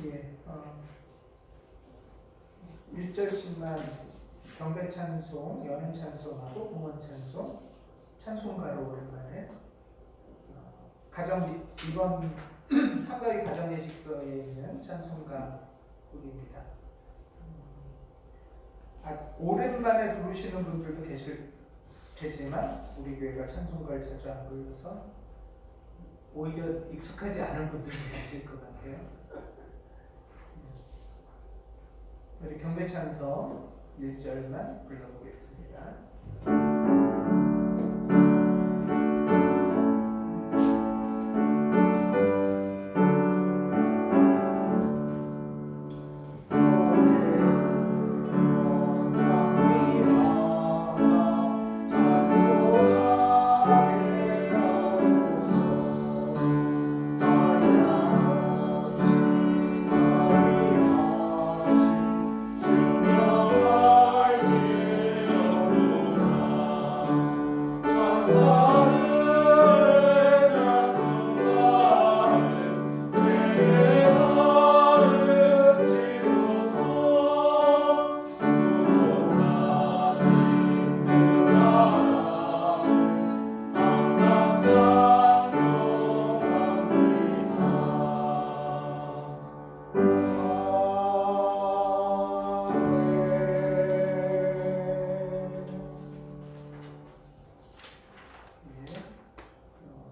예, 1절씩만 경배 찬송, 연행 찬송하고 봉헌 찬송, 찬송가로 오랜만에 가정 이번 한가위 가정 예식서에 있는 찬송가 곡입니다. 오랜만에 부르시는 분들도 계실 테지만 우리 교회가 찬송가를 자주 안 불러서 오히려 익숙하지 않은 분들도 계실 것 같아요. 우리 경배 찬송 1절만 불러보겠습니다.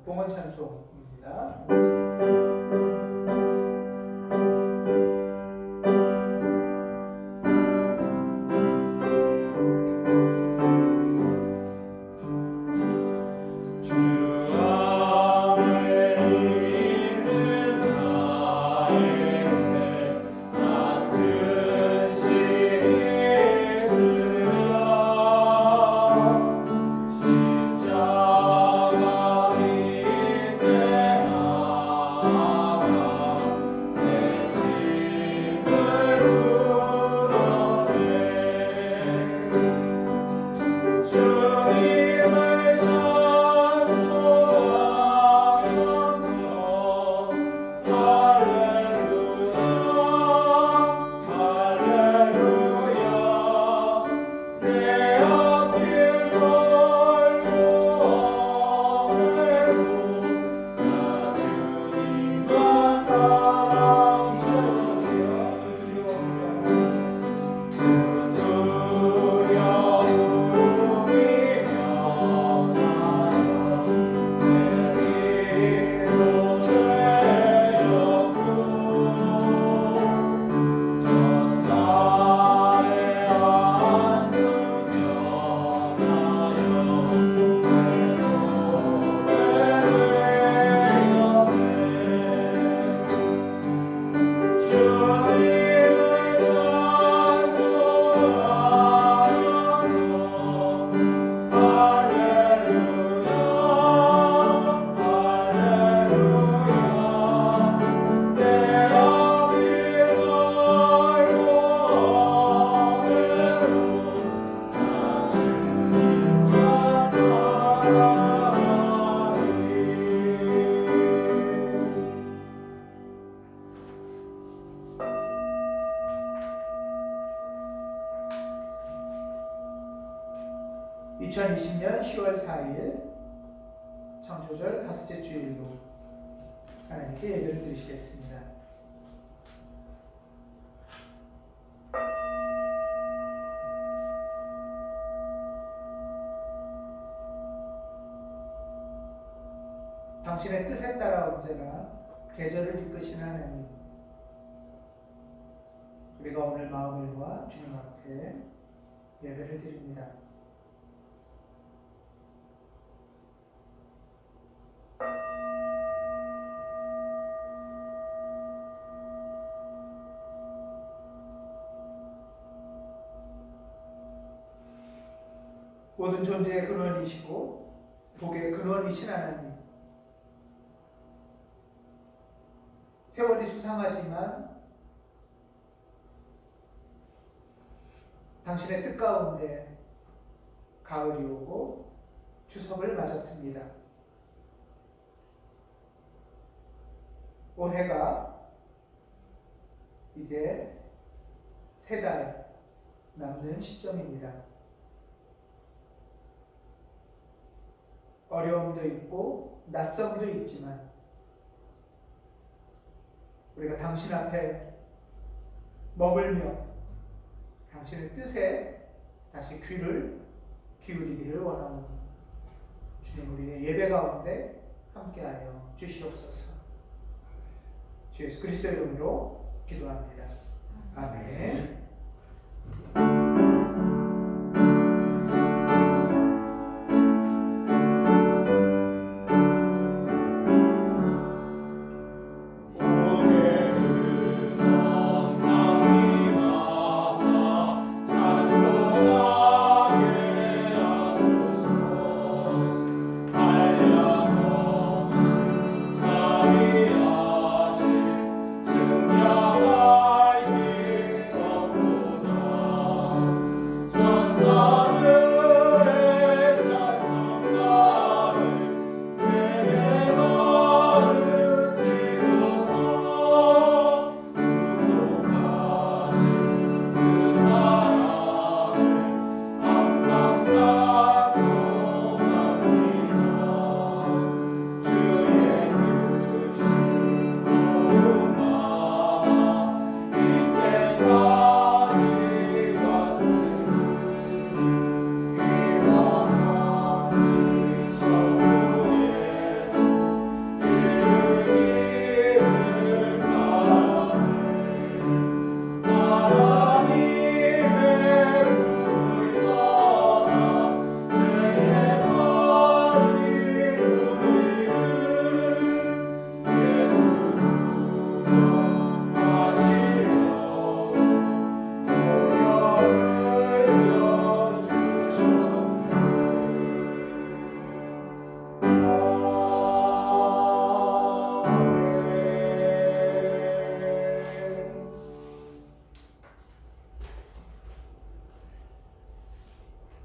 봉헌 찬송입니다. (2020년 10월 4일) 창조절 다섯째 주일로 하나님께 예배를 드리시겠습니다. 당신의 뜻에 따라 언제나 계절을 이끄시는 하나님, 우리가 오늘 마음을 모아 주님 앞에 예배를 드립니다. 모든 존재의 근원이시고 복의 근원이신 하나님, 세월이 수상하지만 당신의 뜻 가운데 가을이 오고 추석을 맞았습니다. 올해가 이제 3달 남는 시점입니다. 어려움도 있고 낯섦도 있지만 우리가 당신 앞에 머물며 당신의 뜻에 다시 귀를 기울이기를 원하오니 주님, 우리의 예배 가운데 함께하여 주시옵소서. 주 예수 그리스도의 이름으로 기도합니다. 아멘.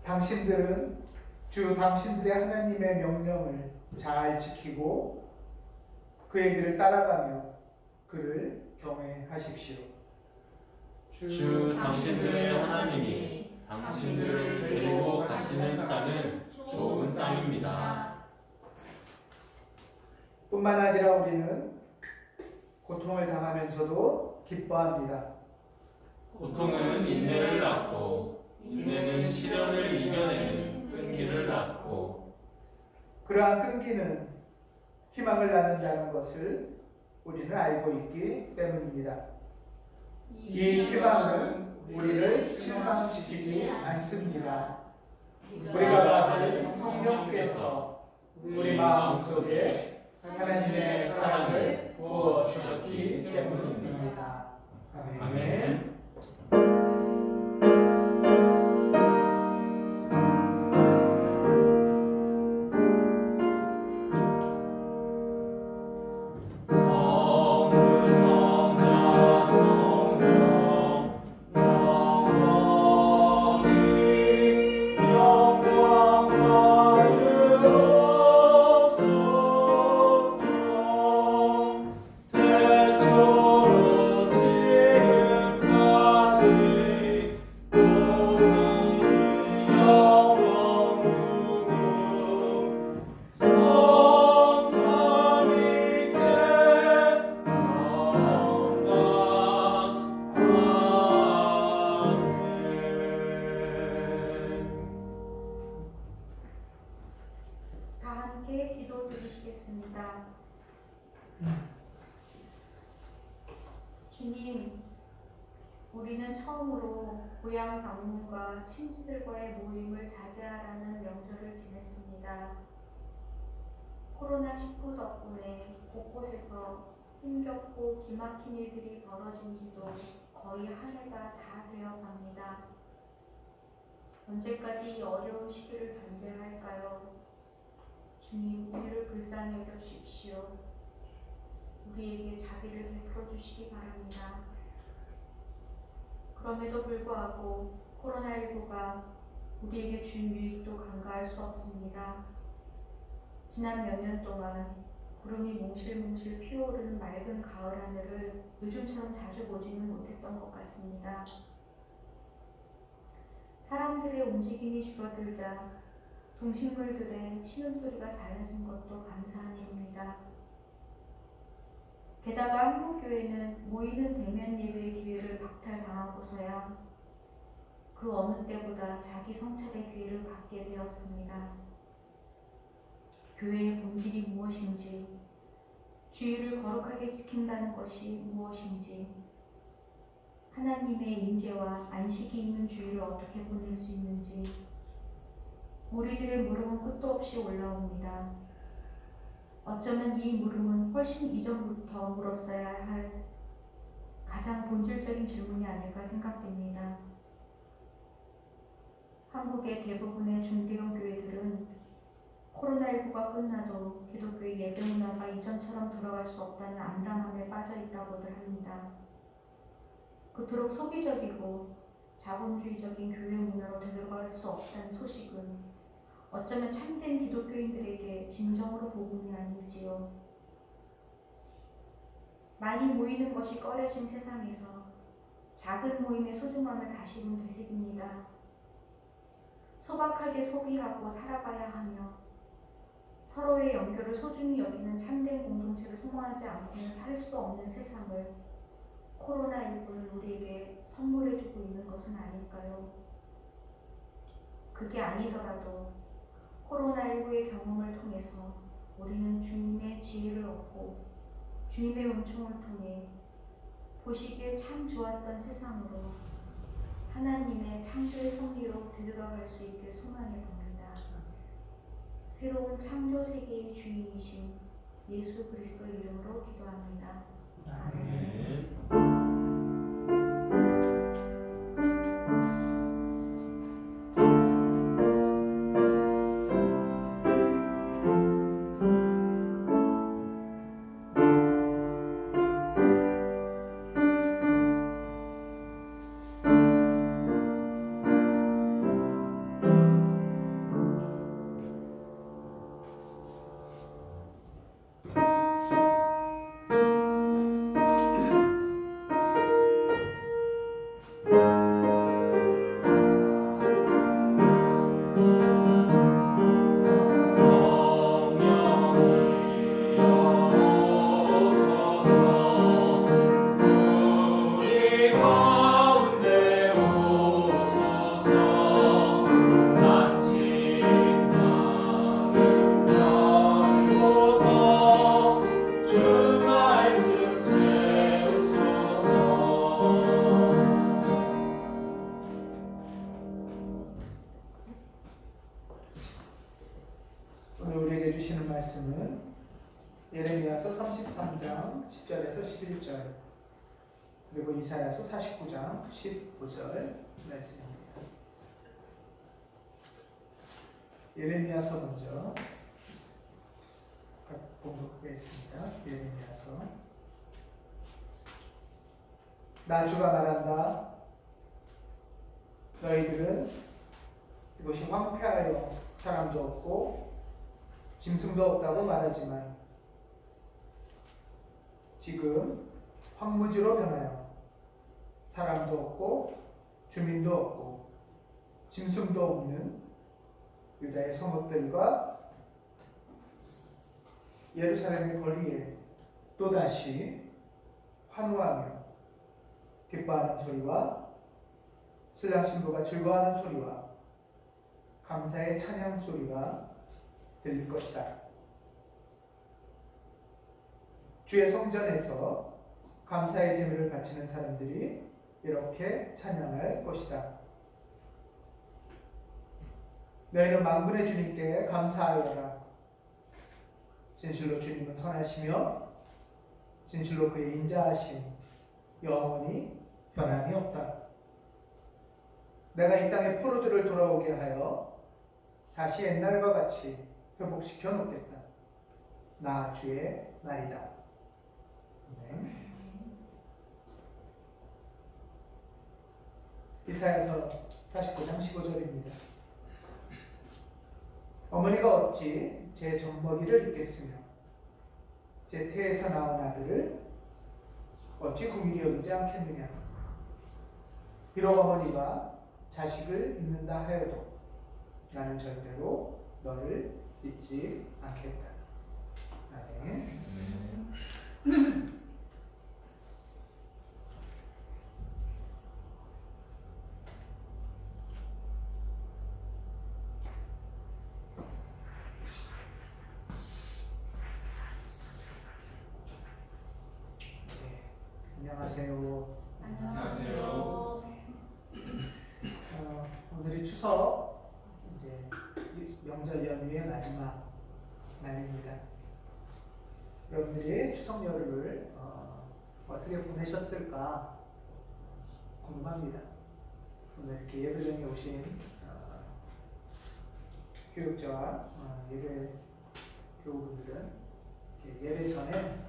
당신들은 주 당신들의 하나님의 명령을 잘 지키고 그의 길을 따라가며 그를 경외하십시오. 주 당신들의 하나님이 당신들을 데리고 가시는 땅은 좋은 땅입니다. 뿐만 아니라 우리는 고통을 당하면서도 기뻐합니다. 고통은 인내를 낳고 인내는 시련을 이겨내는 끈기를 낳고 그러한 끈기는 희망을 낳는다는 것을 우리는 알고 있기 때문입니다. 이 희망은 우리를 실망시키지 않습니다. 우리가 받은 성령께서 우리 마음속에 하나님의 사랑을 부어주셨기 때문입니다. 아멘. 아멘. 주님, 우리는 처음으로 고향 방문과 친지들과의 모임을 자제하라는 명절을 지냈습니다. 코로나19 덕분에 곳곳에서 힘겹고 기막힌 일들이 벌어진 지도 거의 한 해가 다 되어 갑니다. 언제까지 이 어려운 시기를 견뎌야 할까요? 주님, 우리를 불쌍히 여겨 주십시오. 우리에게 자비를 베풀어 주시기 바랍니다. 그럼에도 불구하고 코로나19가 우리에게 준 유익도 간과할 수 없습니다. 지난 몇 년 동안 구름이 몽실몽실 피어오르는 맑은 가을 하늘을 요즘처럼 자주 보지는 못했던 것 같습니다. 사람들의 움직임이 줄어들자 동식물들의 신음소리가 잦아진 것도 감사한 일입니다. 게다가 한국교회는 모이는 대면 예배의 기회를 박탈당하고서야 그 어느 때보다 자기 성찰의 기회를 갖게 되었습니다. 교회의 본질이 무엇인지, 주의를 거룩하게 지킨다는 것이 무엇인지, 하나님의 임재와 안식이 있는 주의를 어떻게 보낼 수 있는지 우리들의 물음은 끝도 없이 올라옵니다. 어쩌면 이 물음은 훨씬 이전부터 물었어야 할 가장 본질적인 질문이 아닐까 생각됩니다. 한국의 대부분의 중대형 교회들은 코로나19가 끝나도 기독교의 예배 문화가 이전처럼 돌아갈 수 없다는 암담함에 빠져 있다고들 합니다. 그토록 소비적이고 자본주의적인 교회 문화로 되돌아갈 수 없다는 소식은 어쩌면 참된 기독교인들에게 진정으로 복음이 아닐지요. 많이 모이는 것이 꺼려진 세상에서 작은 모임의 소중함을 다시금 되새깁니다. 소박하게 소비하고 살아가야 하며 서로의 연결을 소중히 여기는 참된 공동체를 소망하지 않고는 살 수 없는 세상을 코로나19는 우리에게 선물해주고 있는 것은 아닐까요? 그게 아니더라도 코로나19의 경험을 통해서 우리는 주님의 지혜를 얻고 주님의 은총을 통해 보시기에 참 좋았던 세상으로 하나님의 창조의 섭리로 되돌아갈 수 있길 소망해 봅니다. 새로운 창조 세계의 주인이신 예수 그리스도 이름으로 기도합니다. 아멘. 오늘 우리에게 주시는 말씀은 예레미야서 33장 10절에서 11절 그리고 이사야서 49장 15절 말씀입니다. 예레미야서 먼저 공독하겠습니다. 예레미야서. 나 주가 말한다. 너희들은 이곳이 황폐하여 사람도 없고 짐승도 없다고 말하지만 지금 황무지로 변하여 사람도 없고 주민도 없고 짐승도 없는 유다의 성읍들과 예루살렘의 거리에 또다시 환호하며 기뻐하는 소리와 신랑 신부가 즐거워하는 소리와 감사의 찬양 소리가 들릴 것이다. 주의 성전에서 감사의 제물을 바치는 사람들이 이렇게 찬양할 것이다. 너희는 만군의 주님께 감사하여라. 진실로 주님은 선하시며 진실로 그의 인자하심 영원히 변함이 없다. 내가 이 땅에 포로들을 돌아오게 하여 다시 옛날과 같이 회복시켜 놓겠다. 나 주의 말이다. 네. 이사야서 49장 15절입니다. 어머니가 어찌 제 젖먹이를 잊겠으며 제 태에서 나온 아들을 어찌 궁일이 여기지 않겠느냐. 비록 어머니가 자식을 잊는다 하여도 나는 절대로 너를 잊지 않겠다. 아멘. 안녕하세요. 안녕하세요. 오늘이 추석 이제 명절 연휴의 마지막 날입니다. 여러분들이 추석 연휴를 어떻게 보내셨을까 궁금합니다. 오늘 이렇게 예배전에 오신 교육자와 예배 교우분들은 예배 전에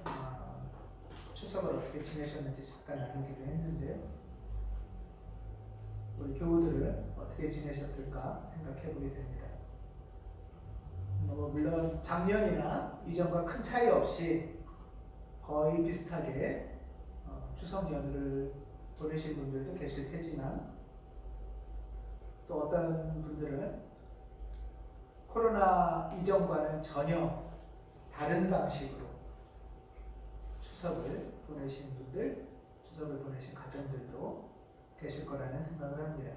추석을 어떻게 지내셨는지 잠깐 나누기도 했는데요. 우리 교우들은 어떻게 지내셨을까 생각해 보게 됩니다. 물론 작년이나 이전과 큰 차이 없이 거의 비슷하게 추석 연휴를 보내신 분들도 계실 테지만 또 어떤 분들은 코로나 이전과는 전혀 다른 방식으로 추석을 보내신 분들, 추석을 보내신 가정들도 계실 거라는 생각을 합니다.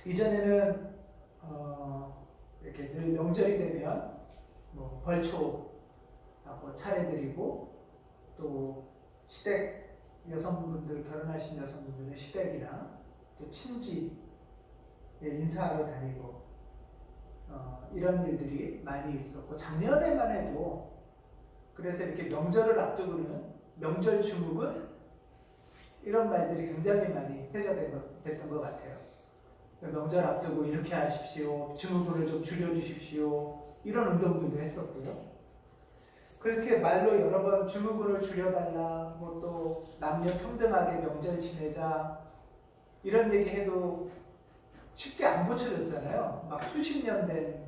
이전에는 이렇게 늘 명절이 되면 벌초하고 차례드리고 또 시댁 여성분들, 결혼하신 여성분들은 시댁이나 또 친지에 인사하러 다니고 이런 일들이 많이 있었고 작년에만 해도 그래서 이렇게 명절을 앞두고는 명절 주묵은 이런 말들이 굉장히 많이 회자됐던 것 같아요. 명절 앞두고 이렇게 하십시오. 주묵을 좀 줄여주십시오. 이런 운동들도 했었고요. 그렇게 말로 여러 번 주묵을 줄여달라, 또 남녀 평등하게 명절 지내자 이런 얘기해도 쉽게 안 고쳐졌잖아요. 막 수십 년 된,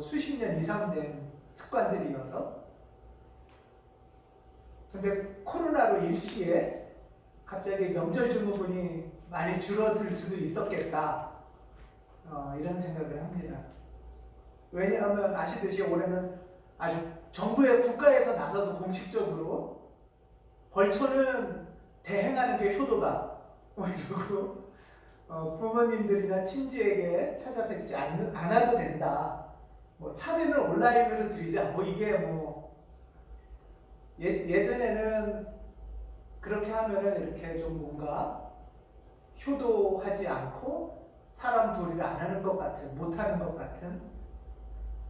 수십 년 이상 된 습관들이어서. 근데 코로나로 일시에 갑자기 명절 주무분이 많이 줄어들 수도 있었겠다. 이런 생각을 합니다. 왜냐하면 아시듯이 올해는 아주 정부의 국가에서 나서서 공식적으로 벌초는 대행하는 게 효도다. 이러고 부모님들이나 친지에게 찾아뵙지 않아도 된다. 차례는 온라인으로 드리자. 이게 예전에는 그렇게 하면은 이렇게 좀 뭔가 효도하지 않고 사람 도리를 안 하는 것 같은, 못 하는 것 같은,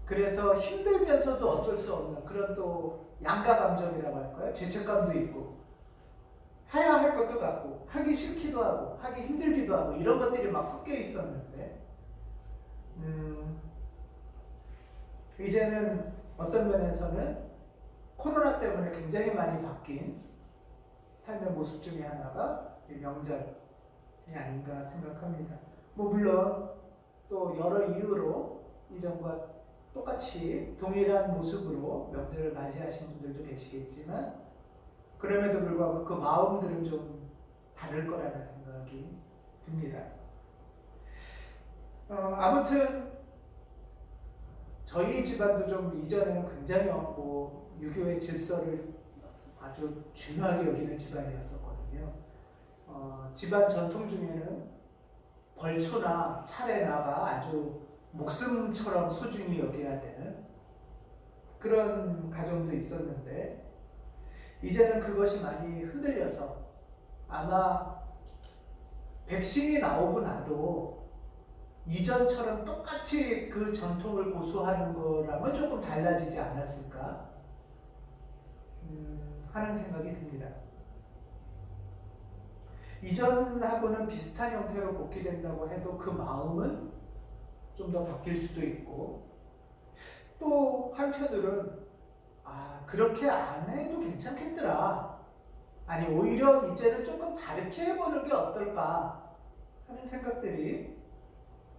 그래서 힘들면서도 어쩔 수 없는 그런 또 양가 감정이라고 할까요? 죄책감도 있고 해야 할 것도 같고 하기 싫기도 하고 하기 힘들기도 하고 이런 것들이 막 섞여 있었는데 이제는 어떤 면에서는 코로나 때문에 굉장히 많이 바뀐 삶의 모습 중에 하나가 이 명절이 아닌가 생각합니다. 물론 또 여러 이유로 이전과 똑같이 동일한 모습으로 명절을 맞이하신 분들도 계시겠지만 그럼에도 불구하고 그 마음들은 좀 다를 거라는 생각이 듭니다. 아무튼 저희 집안도 좀 이전에는 굉장히 유교의 질서를 아주 중요하게 여기는 집안이었었거든요. 집안 전통 중에는 벌초나 차례나가 아주 목숨처럼 소중히 여겨야 되는 그런 가정도 있었는데 이제는 그것이 많이 흔들려서 아마 백신이 나오고 나도 이전처럼 똑같이 그 전통을 고수하는 거랑은 조금 달라지지 않았을까 하는 생각이 듭니다. 이전하고는 비슷한 형태로 복귀된다고 해도 그 마음은 좀 더 바뀔 수도 있고, 또 한편으로는 그렇게 안 해도 괜찮겠더라, 아니 오히려 이제는 조금 다르게 해보는 게 어떨까 하는 생각들이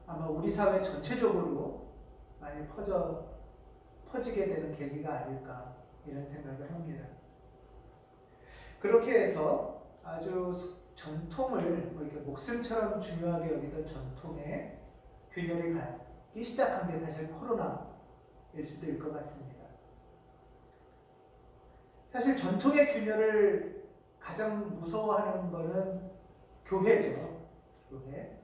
아마 우리 사회 전체적으로 많이 퍼지게 되는 계기가 아닐까, 이런 생각을 합니다. 그렇게 해서 아주 전통을 이렇게 목숨처럼 중요하게 여기던 전통에 균열이 가기 시작한 게 사실 코로나일 수도 있을 것 같습니다. 사실 전통의 균열을 가장 무서워하는 거는 교회죠. 교회.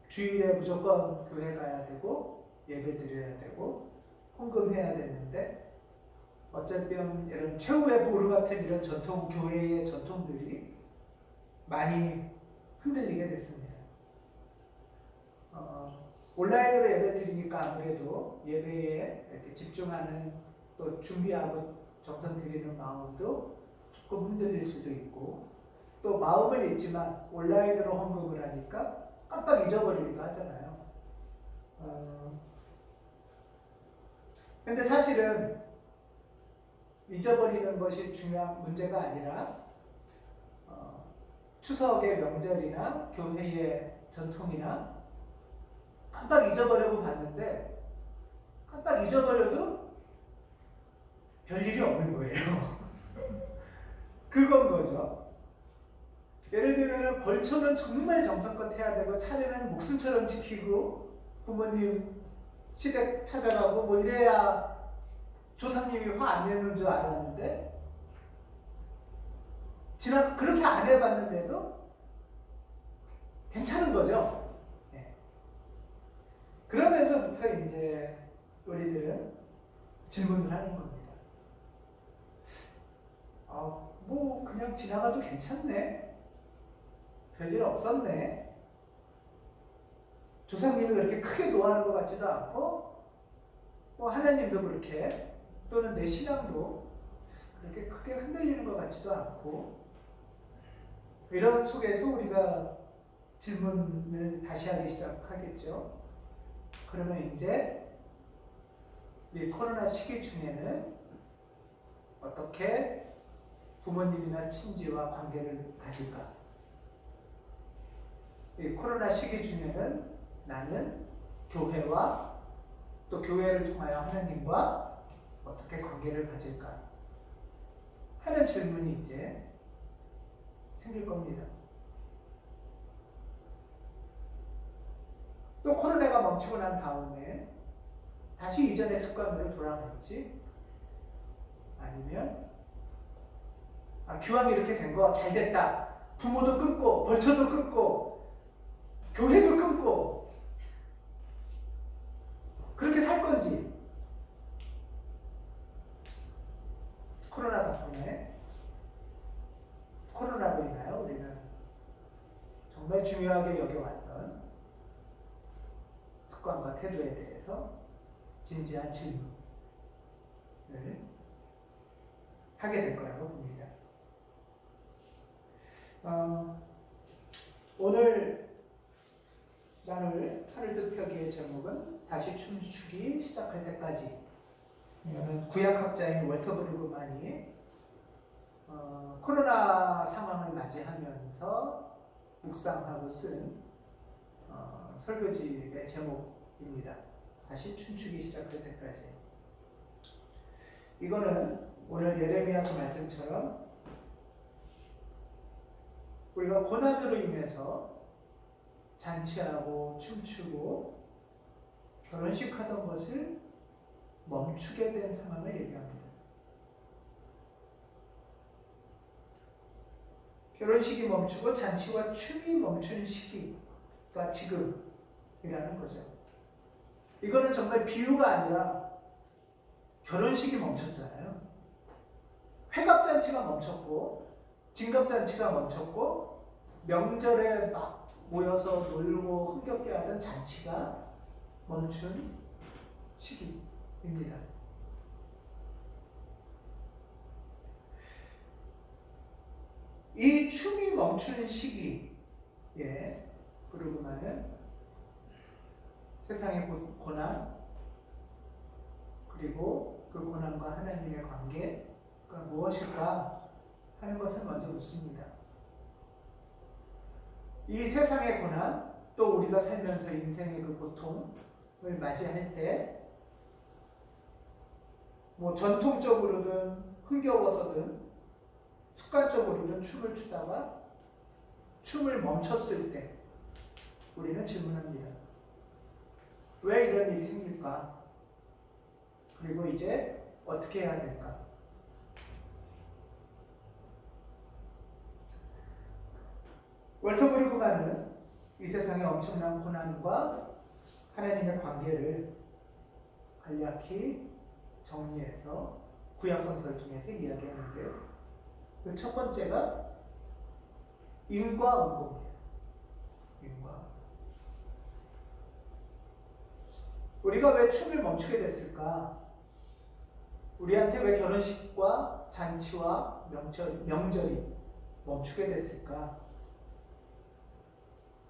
주일에 무조건 교회 가야 되고 예배 드려야 되고 헌금해야 되는데, 어차피 이런 최후의 보루 같은 이런 전통, 교회의 전통들이 많이 흔들리게 됐습니다. 온라인으로 예배 드리니까 아무래도 예배에 이렇게 집중하는, 또 준비하고 정성 드리는 마음도 조금 흔들릴 수도 있고, 또 마음은 있지만 온라인으로 헌금을 하니까 깜빡 잊어버리기도 하잖아요. 근데 사실은 잊어버리는 것이 중요한 문제가 아니라, 추석의 명절이나 교회의 전통이나 깜빡 잊어버리고 봤는데, 깜빡 잊어버려도 별일이 없는 거예요. 그건 거죠. 예를 들면 벌초는 정말 정성껏 해야 되고, 차례는 목숨처럼 지키고, 부모님 시댁 찾아가고 뭐 이래야 조상님이 화 안 내는 줄 알았는데, 그렇게 안 해봤는데도 괜찮은 거죠. 네. 그러면서부터 이제 우리들은 질문을 하는 겁니다. 뭐 그냥 지나가도 괜찮네, 별일 없었네, 조상님이 그렇게 크게 노하는 것 같지도 않고, 뭐 하나님도 그렇게, 또는 내 신앙도 그렇게 크게 흔들리는 것 같지도 않고, 이런 속에서 우리가 질문을 다시 하기 시작하겠죠. 그러면 이제 이 코로나 시기 중에는 어떻게 부모님이나 친지와 관계를 가질까? 이 코로나 시기 중에는 나는 교회와 또 교회를 통하여 하나님과 어떻게 관계를 가질까 하는 질문이 이제 생길 겁니다. 또 코로나가 멈추고 난 다음에 다시 이전의 습관으로 돌아갈지, 아니면 기왕 이렇게 된 거 잘 됐다, 부모도 끊고 벌초도 끊고 교회도 끊고 그렇게 살 건지, 코로나 덕분에, 코로나로 인하여 우리는 정말 중요하게 여겨왔던 습관과 태도에 대해서 진지한 질문을 하게 될 거라고 봅니다. 오늘 나눌 하늘 뜻 표기의 제목은 다시 춤추기 시작할 때까지. 이거는 구약학자인 월터 브루그만이 코로나 상황을 맞이하면서 묵상하고 쓴 설교집의 제목입니다. 다시 춤추기 시작할 때까지. 이거는 오늘 예레미야서 말씀처럼 우리가 고난으로 인해서 잔치하고 춤추고 결혼식 하던 것을 멈추게 된 상황을 얘기합니다. 결혼식이 멈추고 잔치와 춤이 멈춘 시기가 지금이라는 거죠. 이거는 정말 비유가 아니라 결혼식이 멈췄잖아요. 회갑잔치가 멈췄고 진갑잔치가 멈췄고 명절에 막 모여서 놀고 흥겹게 하던 잔치가 멈춘 시기입니다. 이 춤이 멈추는 시기에 부르고만은 세상의 고난, 그리고 그 고난과 하나님의 관계가 무엇일까 하는 것을 먼저 묻습니다. 이 세상의 고난, 또 우리가 살면서 인생의 그 고통을 맞이할 때 뭐 전통적으로든 흥겨워서든 습관적으로든 춤을 추다가 춤을 멈췄을 때 우리는 질문합니다. 왜 이런 일이 생길까? 그리고 이제 어떻게 해야 될까? 월터 브루그만은 이 세상의 엄청난 고난과 하나님의 관계를 간략히 정리해서 구약성서를 통해서 이야기하는데요. 그 첫 번째가 인과응보입니다. 인과. 우리가 왜 춤을 멈추게 됐을까? 우리한테 왜 결혼식과 잔치와 명절이 멈추게 됐을까?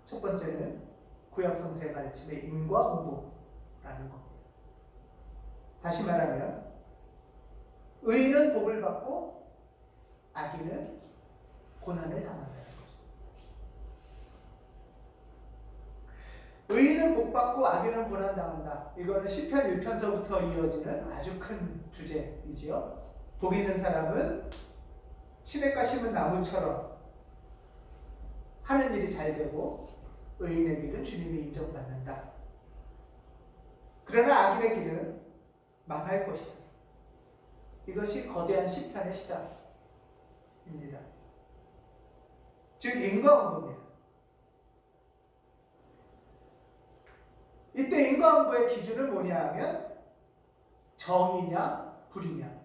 첫 번째는 구약성서의 가르침의 인과응보라는 겁니다. 다시 말하면 의인은 복을 받고 악인은 고난을 당한다는 거죠. 의인은 복 받고 악인은 고난 당한다. 이거는 시편 1편서부터 이어지는 아주 큰 주제이지요. 복 있는 사람은 시냇가 심은 나무처럼 하는 일이 잘 되고 의인의 길은 주님이 인정받는다. 그러나 악인의 길은 망할 것이다. 이것이 거대한 시편의 시작입니다. 즉 인과응보입니다. 이때 인과응보의 기준은 뭐냐 하면 정이냐 불이냐,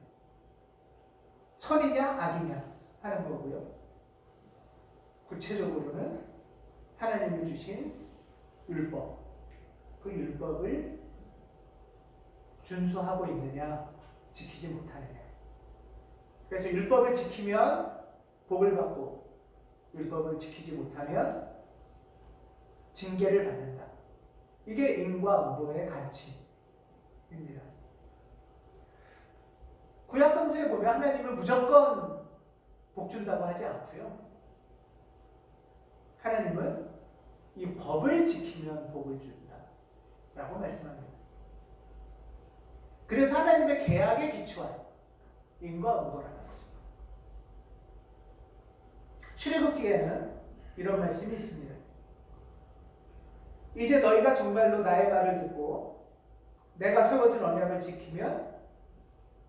선이냐 악이냐 하는 거고요. 구체적으로는 하나님이 주신 율법, 그 율법을 준수하고 있느냐, 지키지 못하느냐. 그래서 율법을 지키면 복을 받고 율법을 지키지 못하면 징계를 받는다. 이게 인과응보의 가르침입니다. 구약성서에 보면 하나님은 무조건 복 준다고 하지 않고요. 하나님은 이 법을 지키면 복을 준다라고 말씀합니다. 그래서 하나님의 계약에 기초한 인과응보라는 거죠. 출애굽기에는 이런 말씀이 있습니다. 이제 너희가 정말로 나의 말을 듣고 내가 세워준 언약을 지키면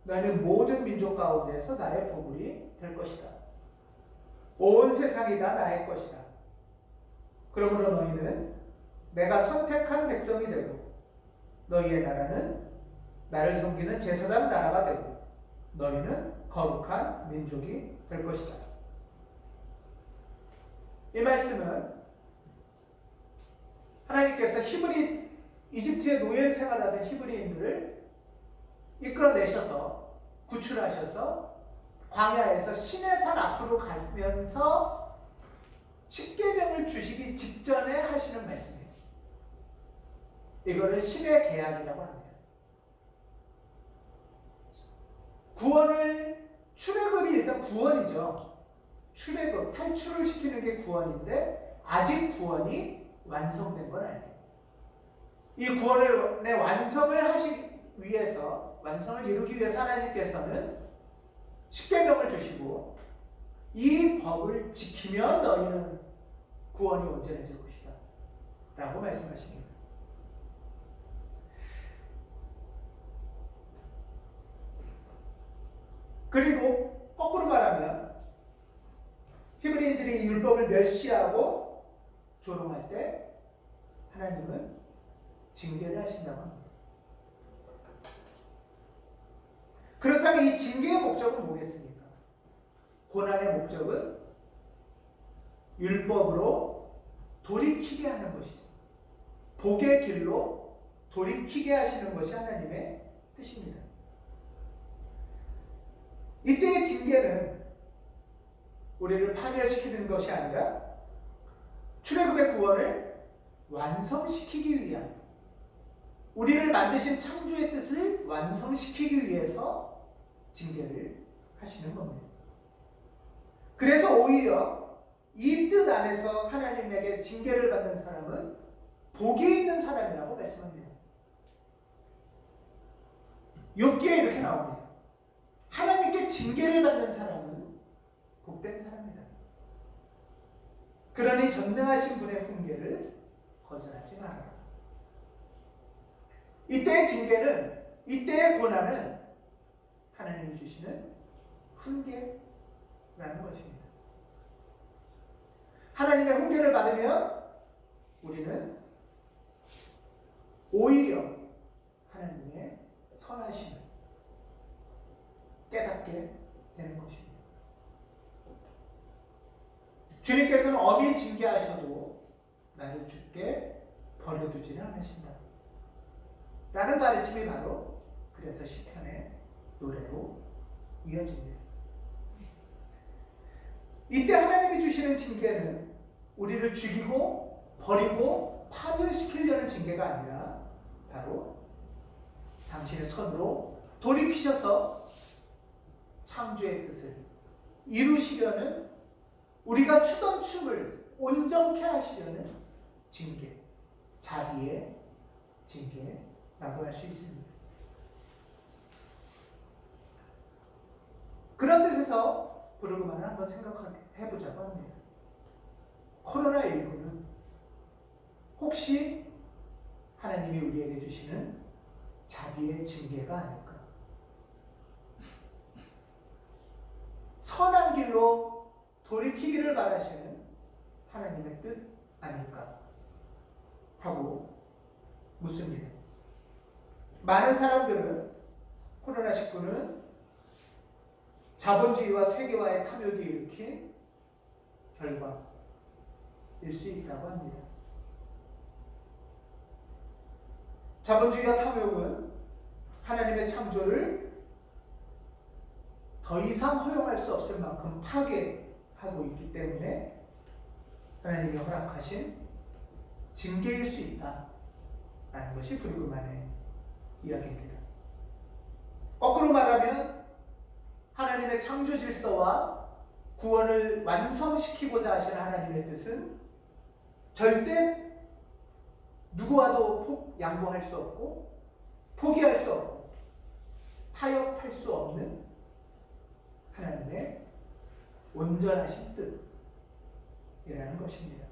너희는 모든 민족 가운데서 나의 보물이 될 것이다. 온 세상이 다 나의 것이다. 그러므로 너희는 내가 선택한 백성이 되고 너희의 나라는 나를 섬기는 제사장 나라가 되고 너희는 거룩한 민족이 될 것이다. 이 말씀은 하나님께서 이집트의 노예 생활하던 히브리인들을 이끌어내셔서 구출하셔서 광야에서 시내산 앞으로 가면서 십계명을 주시기 직전에 하시는 말씀이에요. 이거를 신의 계약이라고 합니다. 구원을, 출애굽이 일단 구원이죠. 출애굽, 탈출을 시키는 게 구원인데 아직 구원이 완성된 건 아니에요. 이 구원의 완성을 하시기 위해서, 완성을 이루기 위해서 하나님께서는 십계명을 주시고 이 법을 지키면 너희는 구원이 온전해질 것이다 라고 말씀하십니다. 그리고 거꾸로 말하면 히브리인들이 이 율법을 멸시하고 조롱할 때 하나님은 징계를 하신다고 합니다. 그렇다면 이 징계의 목적은 뭐겠습니까? 고난의 목적은 율법으로 돌이키게 하는 것이죠. 복의 길로 돌이키게 하시는 것이 하나님의 뜻입니다. 이때의 징계는 우리를 파멸시키는 것이 아니라 출애굽의 구원을 완성시키기 위한, 우리를 만드신 창조의 뜻을 완성시키기 위해서 징계를 하시는 겁니다. 그래서 오히려 이 뜻 안에서 하나님에게 징계를 받는 사람은 복이 있는 사람이라고 말씀합니다. 욥기에 이렇게 나옵니다. 하나님께 징계를 받는 사람은 복된 사람이다. 그러니 전능하신 분의 훈계를 거절하지 마라. 이때의 징계는, 이때의 고난은 하나님이 주시는 훈계라는 것입니다. 하나님의 훈계를 받으면 우리는 오히려 하나님의 선하심을 깨닫게 되는 것입니다. 주님께서는 엄히 징계하셔도 나를 죽게 버려두지는 않으신다 라는 가르침이 바로 그래서 시편의 노래로 이어집니다. 이때 하나님이 주시는 징계는 우리를 죽이고 버리고 파멸시키려는 징계가 아니라 바로 당신의 손으로 돌이키셔서 창조의 뜻을 이루시려는, 우리가 추던 춤을 온전케 하시려는 징계, 자비의 징계라고 할 수 있습니다. 그런 뜻에서 브루그만을 한번 생각해보자고 합니다. 코로나19는 혹시 하나님이 우리에게 주시는 자비의 징계가 아닐까? 선한 길로 돌이키기를 바라시는 하나님의 뜻 아닐까 하고 묻습니다. 많은 사람들은 코로나19는 자본주의와 세계화의 탐욕이 일으킨 결과일 수 있다고 합니다. 자본주의와 탐욕은 하나님의 창조를 더 이상 허용할 수 없을 만큼 파괴하고 있기 때문에 하나님이 허락하신 징계일 수 있다라는 것이 브루그만의 이야기입니다. 거꾸로 말하면 하나님의 창조 질서와 구원을 완성시키고자 하시는 하나님의 뜻은 절대 누구와도 양보할 수 없고 포기할 수 없고 타협할 수 없는 하나님의 온전하신 뜻이라는 것입니다.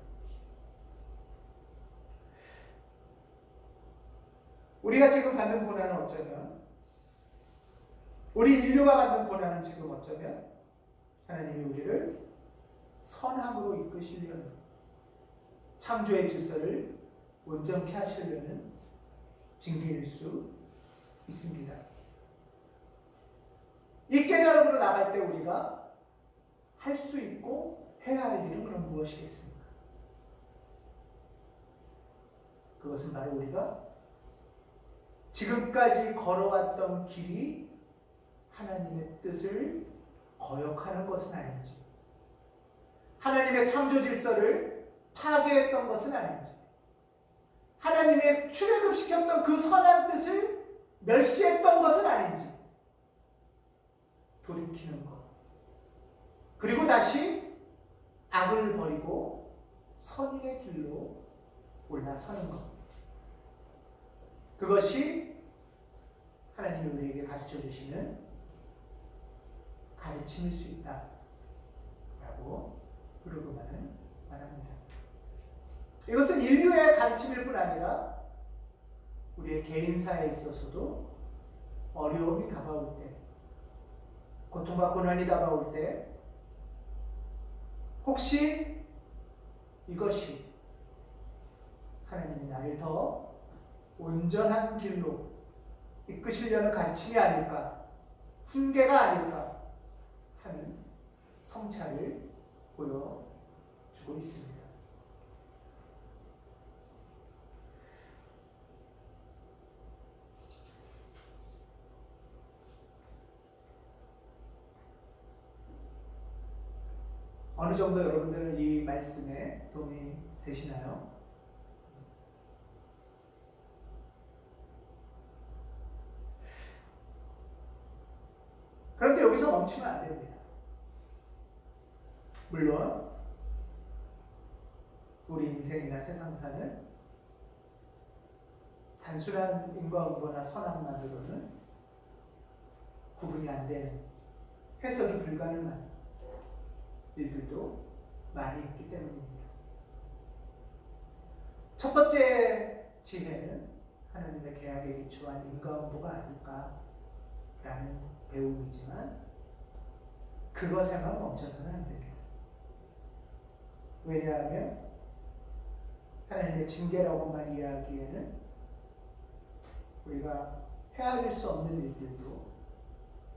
우리가 지금 받는 고난은 어쩌면, 우리 인류가 받는 고난은 지금 어쩌면 하나님이 우리를 선함으로 이끄시려는, 창조의 질서를 온전케 하시려는 징계일 수 있습니다. 이 깨달음으로 나갈 때 우리가 할 수 있고 해야 할 일은 그럼 무엇이겠습니까? 그것은 바로 우리가 지금까지 걸어왔던 길이 하나님의 뜻을 거역하는 것은 아닌지, 하나님의 창조 질서를 파괴했던 것은 아닌지, 하나님의 출애굽시켰던 그 선한 뜻을 멸시했던 것은 아닌지 돌이키는 것, 그리고 다시 악을 버리고 선인의 길로 올라서는 것, 그것이 하나님이 우리에게 가르쳐 주시는 가르침일 수 있다라고 브루그만은 말합니다. 이것은 인류의 가르침일 뿐 아니라 우리의 개인사에 있어서도 어려움이 다가올 때, 고통과 고난이 다가올 때 혹시 이것이 하나님이 나를 더 온전한 길로 이끄시려는 가르침이 아닐까, 훈계가 아닐까 하는 성찰을 보여주고 있습니다. 어느 정도 여러분들은 이 말씀에 도움이 되시나요? 그런데 여기서 멈추면 안 됩니다. 물론 우리 인생이나 세상사는 단순한 인과응보나 선악만으로는 구분이 안 되는, 해석이 불가능한 일들도 많이 있기 때문입니다. 첫 번째 지혜는 하나님의 계약에 기초한 인과응보가 아닐까라는 배움이지만 그것에만 멈춰서는 안 됩니다. 왜냐하면 하나님의 징계라고만 이야기에는 우리가 헤아릴 수 없는 일들도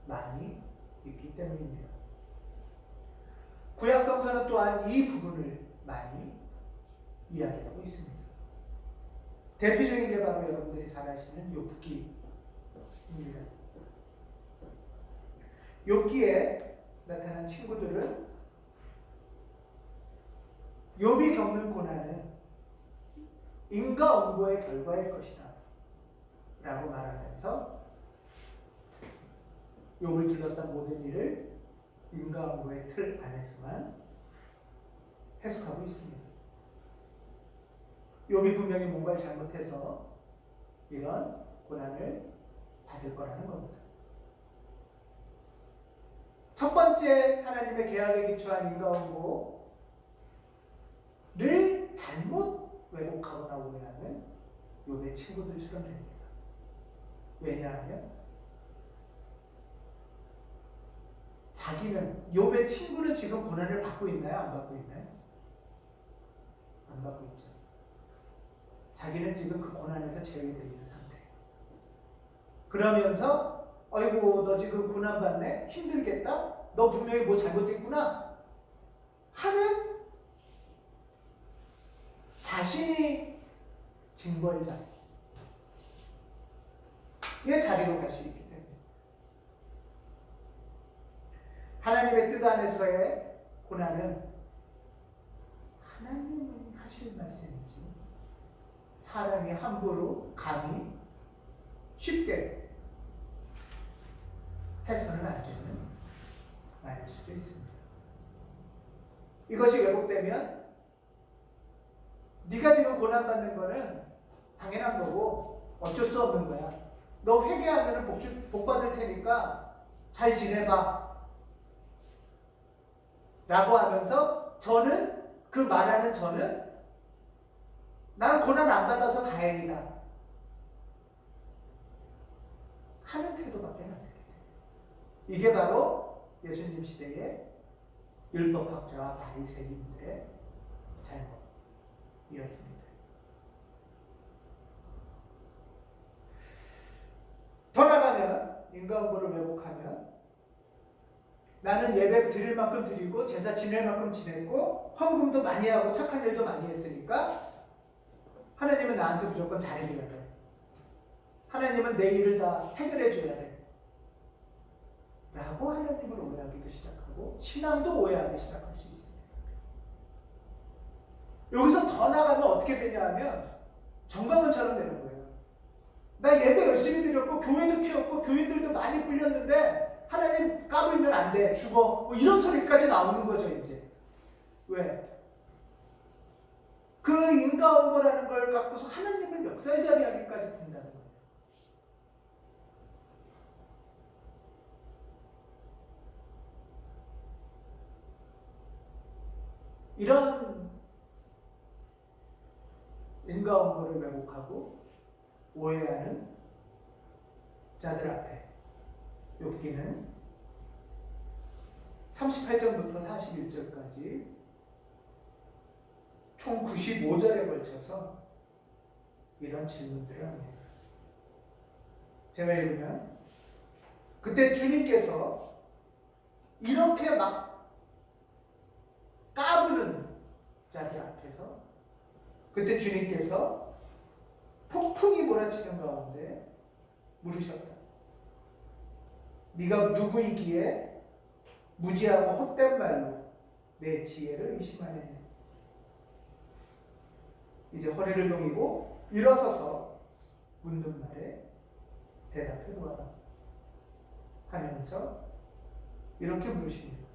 많이 있기 때문입니다. 구약 성서는 또한 이 부분을 많이 이야기하고 있습니다. 대표적인 게 바로 여러분들이 잘 아시는 욥기입니다. 욥기에 나타난 친구들은 욥이 겪는 고난은 인과응보의 결과일 것이다 라고 말하면서 욥을 둘러싼 모든 일을 인과응보의 틀 안에서만 해석하고 있습니다. 욥이 분명히 뭔가를 잘못해서 이런 고난을 받을 거라는 겁니다. 첫 번째 하나님의 계약에 기초한 인과응보를 잘못 왜곡하거나 오해하는 욥의 친구들처럼 됩니다. 왜냐하면 자기는, 욥의 친구는 지금 고난을 받고 있나요? 안 받고 있나요? 안 받고 있죠. 자기는 지금 그 고난에서 제외되어 있는 상태예요. 그러면서 아이고 너 지금 고난받네? 힘들겠다? 너 분명히 뭐 잘못했구나? 하는 자신이 징벌자의 자리로 갈 수 있기 때문에 하나님의 뜻 안에서의 고난은 하나님이 하실 말씀이지 사람이 함부로 감히 쉽게 해서는 안 되는 말일 수도 있습니다. 이것이 왜곡되면 네가 지금 고난받는 거는 당연한 거고 어쩔 수 없는 거야. 너 회개하면 복 받을 테니까 잘 지내봐 라고 하면서 그 말하는 저는 난 고난 안 받아서 다행이다 하는 태도밖에 안 되겠다. 이게 바로 예수님 시대의 율법학자와 바리새인들의 잘못이었습니다. 더 나가면 인과응보를 왜곡하면 나는 예배 드릴 만큼 드리고 제사 지낼 만큼 지냈고 헌금도 많이 하고 착한 일도 많이 했으니까 하나님은 나한테 무조건 잘해줘야 돼. 하나님은 내 일을 다 해결해줘야 돼. 라고 하나님을 오해하기도 시작하고 신앙도 오해하기 시작할 수 있습니다. 여기서 더 나가면 어떻게 되냐 하면 정강원처럼 되는 거예요. 나 예배 열심히 드렸고 교회도 키웠고 교인들도 많이 불렸는데 하나님 까불면 안 돼. 죽어. 뭐 이런 소리까지 나오는 거죠 이제. 왜? 그 인과응보라는 걸 갖고서 하나님을 역설자리하기까지 된다는 거예요. 이런 인과응보를 왜곡하고 오해하는 자들 앞에 욥기는 38절부터 41절까지 총 95절에 걸쳐서 이런 질문들을 합니다. 제가 읽으면 그때 주님께서 이렇게 막 까부는 자들 앞에서 그때 주님께서 폭풍이 몰아치는 가운데 물으셨다. 네가 누구이기에 무지하고 헛된 말로 내 지혜를 의심하느냐. 이제 허리를 동이고 일어서서 묻는 말에 대답해 보아라 하면서 이렇게 물으십니다.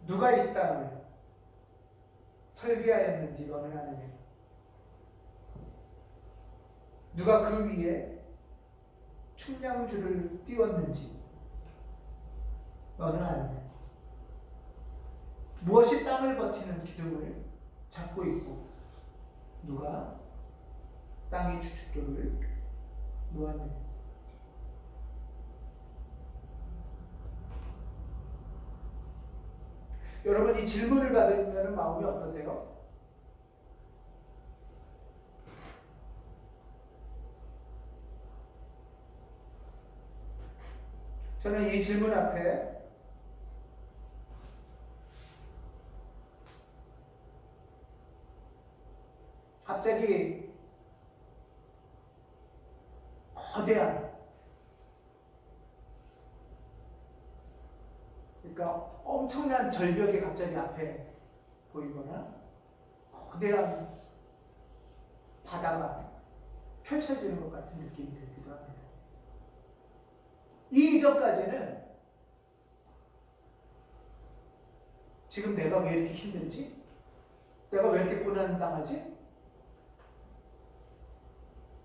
누가 이 땅을 설계하였는지 너는 아느냐? 누가 그 위에 충량주를 띄웠는지 너는 아느냐? 무엇이 땅을 버티는 기둥을 잡고 있고 누가 땅의 주춧돌을 놓았느냐? 여러분, 이 질문을 받으면 마음이 어떠세요? 저는 이 질문 앞에 갑자기 거대한, 그러니까 엄청난 절벽이 갑자기 앞에 보이거나 거대한 바다가 펼쳐지는 것 같은 느낌이 들기도 합니다. 이 이전까지는 지금 내가 왜 이렇게 힘들지? 내가 왜 이렇게 고난당하지?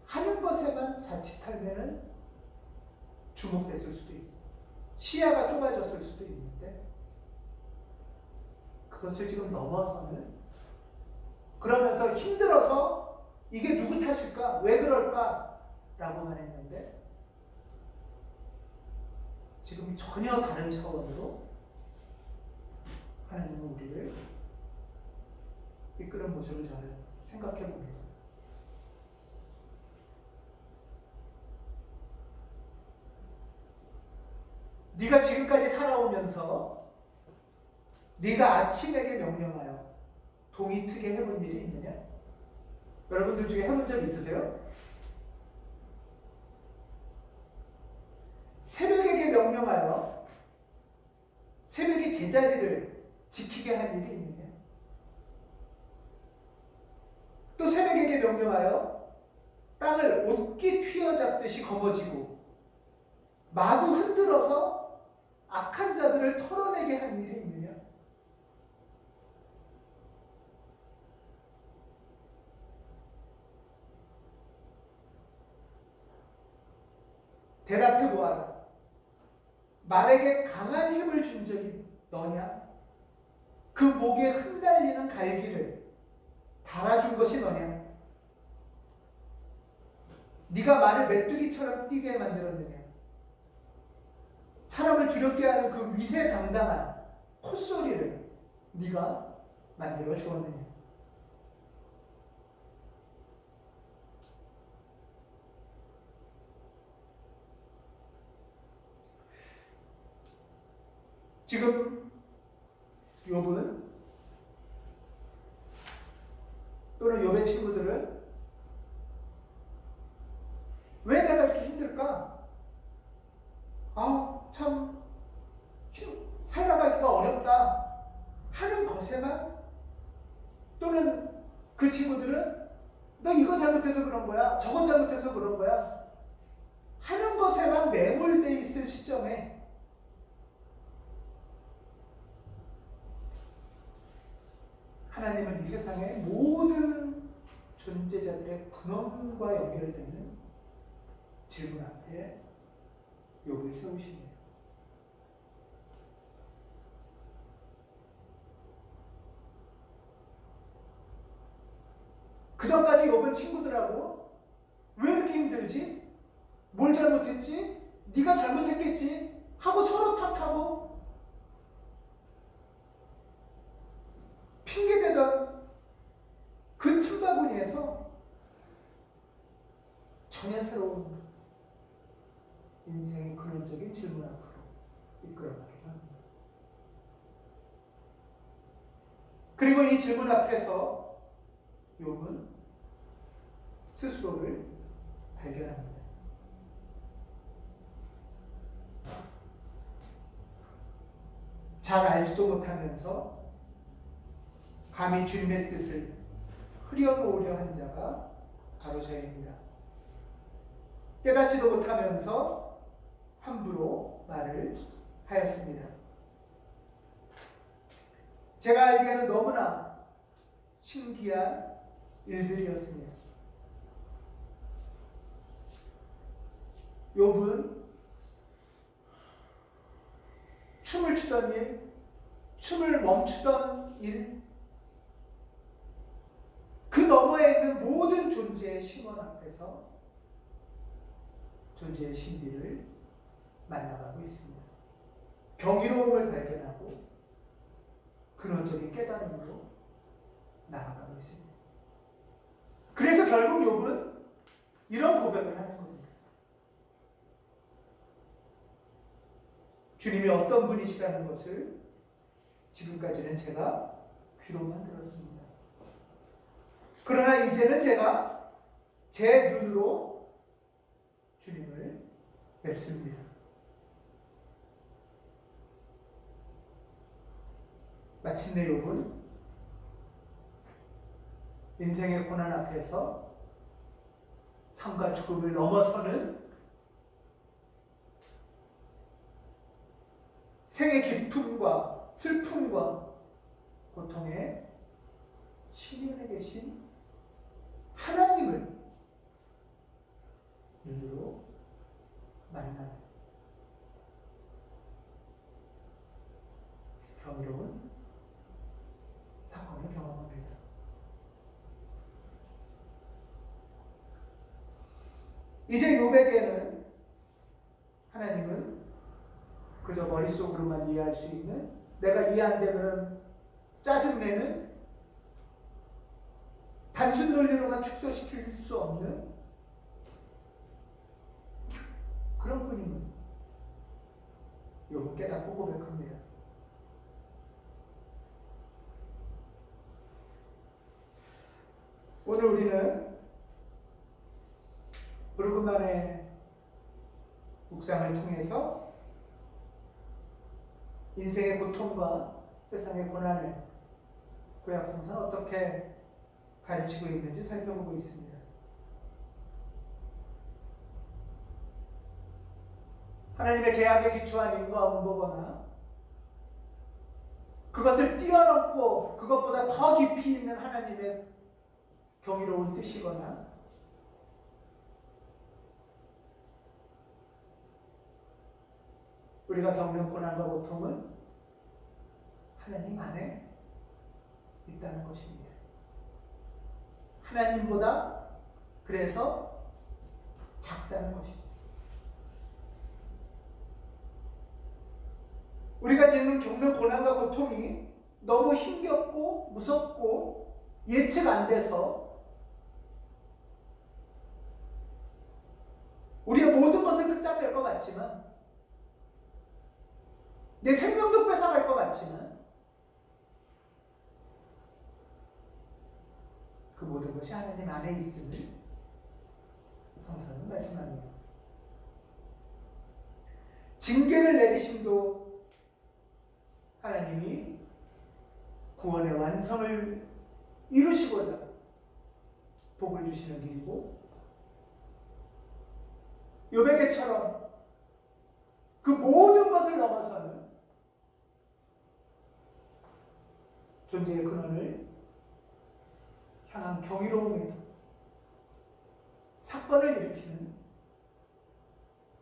하는 것에만 자칫하면은 주목됐을 수도 있어요. 시야가 좁아졌을 수도 있는데 그것을 지금 넘어서는, 그러면서 힘들어서 이게 누구 탓일까? 왜 그럴까? 라고만 했는데 지금 전혀 다른 차원으로 하나님은 우리를 이끄는 모습을 저는 생각해 봅니다. 네가 지금까지 살아오면서 네가 아침에게 명령하여 동이 트게 해본 일이 있느냐? 여러분들 중에 해본 적 있으세요? 새벽에게 명령하여 새벽에 제자리를 지키게 한 일이 있느냐? 또 새벽에게 명령하여 땅을 옷깃 휘어잡듯이 거머쥐고 마구 흔들어서 악한 자들을 털어내게 한 일이 있느냐? 대답해 보아라. 말에게 강한 힘을 준 적이 너냐? 그 목에 흩날리는 갈기를 달아준 것이 너냐? 네가 말을 메뚜기처럼 뛰게 만들었느냐? 사람을 두렵게 하는 그 위세당당한 콧소리를 네가 만들어 주었느냐? 지금 욥은 또는 욥의 친구들은 왜 내가 이렇게 힘들까? 참 살아가기가 어렵다 하는 것에만, 또는 그 친구들은 너 이거 잘못해서 그런 거야, 저거 잘못해서 그런 거야 하는 것에만 매몰되어 있을 시점에 하나님은 이 세상의 모든 존재자들의 근원과 연결되는 질문 앞에 욥을 세우십니다. 그 전까지 욥은 친구들하고 왜 이렇게 힘들지? 뭘 잘못했지? 네가 잘못했겠지? 하고 서로 탓하고 핑계대던 그 틈바구니에서 전혀 새로운 인생의 근원적인 질문 앞으로 이끌어가기도 합니다. 그리고 이 질문 앞에서 욥은 스스로를 발견합니다. 잘 알지도 못하면서 감히 주님의 뜻을 흐려놓으려 한 자가 바로 저입니다. 깨닫지도 못하면서 함부로 말을 하였습니다. 제가 알기에는 너무나 신기한 일들이었습니다. 욥은 춤을 추던 일, 춤을 멈추던 일, 그 너머에 있는 모든 존재의 신원 앞에서 존재의 신비를 만나가고 있습니다. 경이로움을 발견하고 근원적인 깨달음으로 나아가고 있습니다. 그래서 결국 욥은 이런 고백을 하는 겁니다. 주님이 어떤 분이시라는 것을 지금까지는 제가 귀로만 들었습니다. 그러나 이제는 제가 제 눈으로 주님을 뵙습니다. 마침내 욥은 인생의 고난 앞에서 삶과 죽음을 넘어서는 생의 기쁨과 슬픔과 고통의 시면에 계신 하나님을 눈으로 만나는 경이로운 사건을 경험합니다. 이제 욥에게는 하나님은 그저 머릿속으로만 이해할 수 있는, 내가 이해 안 되면 짜증내는, 단순 논리로만 축소시킬 수 없는 그런 분임을 욥은 깨닫고 고백합니다. 오늘 우리는 브루그만의 묵상을 통해서 인생의 고통과 세상의 고난을 구약성서는 어떻게 가르치고 있는지 살펴보고 있습니다. 하나님의 계약에 기초한 인과 음보거나 그것을 뛰어넘고 그것보다 더 깊이 있는 하나님의 경이로운 뜻이거나 우리가 겪는 고난과 고통은 하나님 안에 있다는 것입니다. 하나님보다 그래서 작다는 것입니다. 우리가 지금 겪는 고난과 고통이 너무 힘겹고 무섭고 예측 안 돼서 우리의 모든 것을 끝장낼 것 같지만, 내 생명도 뺏어갈 것 같지만, 그 모든 것이 하나님 안에 있음을 성서는 말씀합니다. 징계를 내리심도 하나님이 구원의 완성을 이루시고자 복을 주시는 길이고, 욥에게처럼 그 모든 것을 넘어서는 존재의 근원을 향한 경이로움의 사건을 일으키는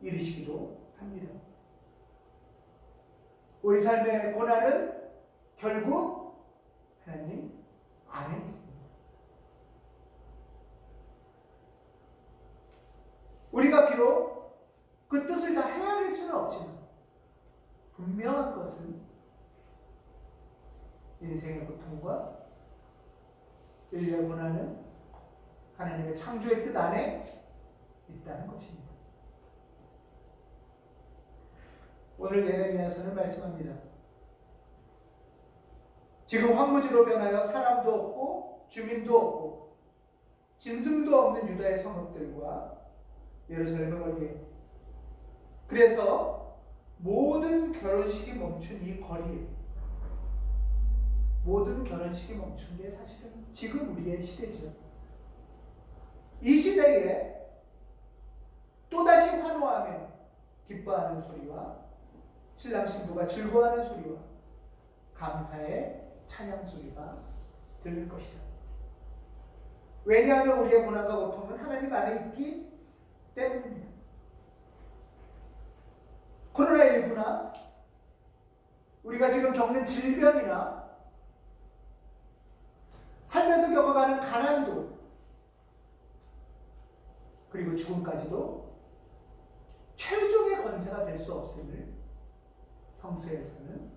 일이시기도 합니다. 우리 삶의 고난은 결국 하나님 안에 있습니다. 우리가 비록 그 뜻을 다 헤아릴 수는 없지만 분명한 것은 인생의 고통과 인류의 고난은 하나님의 창조의 뜻 안에 있다는 것입니다. 오늘 예레미야서는 말씀합니다. 지금 황무지로 변하여 사람도 없고 주민도 없고 짐승도 없는 유다의 성읍들과 예루살렘의 거리에, 그래서 모든 결혼식이 멈춘 이 거리에, 모든 결혼식이 멈춘 게 사실은 지금 우리의 시대죠. 이 시대에 또다시 환호하며 기뻐하는 소리와 신랑 신부가 즐거워하는 소리와 감사의 찬양 소리가 들릴 것이다. 왜냐하면 우리의 고난과 고통은 하나님 안에 있기 때문입니다. 코로나19나 우리가 지금 겪는 질병이나 살면서 겪어가는 가난도 그리고 죽음까지도 최종의 권세가 될 수 없음을 성서에서는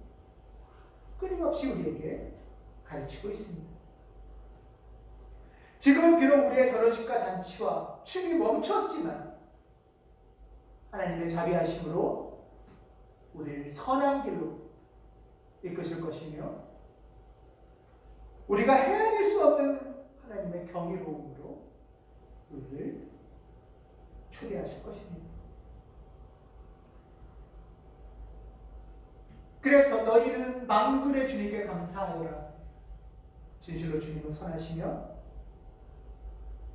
끊임없이 우리에게 가르치고 있습니다. 지금은 비록 우리의 결혼식과 잔치와 춤이 멈췄지만 하나님의 자비하심으로 우리를 선한 길로 이끄실 것이며 우리가 헤아릴 수 없는 하나님의 경이로움으로 우리를 초대하실 것입니다. 그래서 너희는 만군의 주님께 감사하여라. 진실로 주님은 선하시며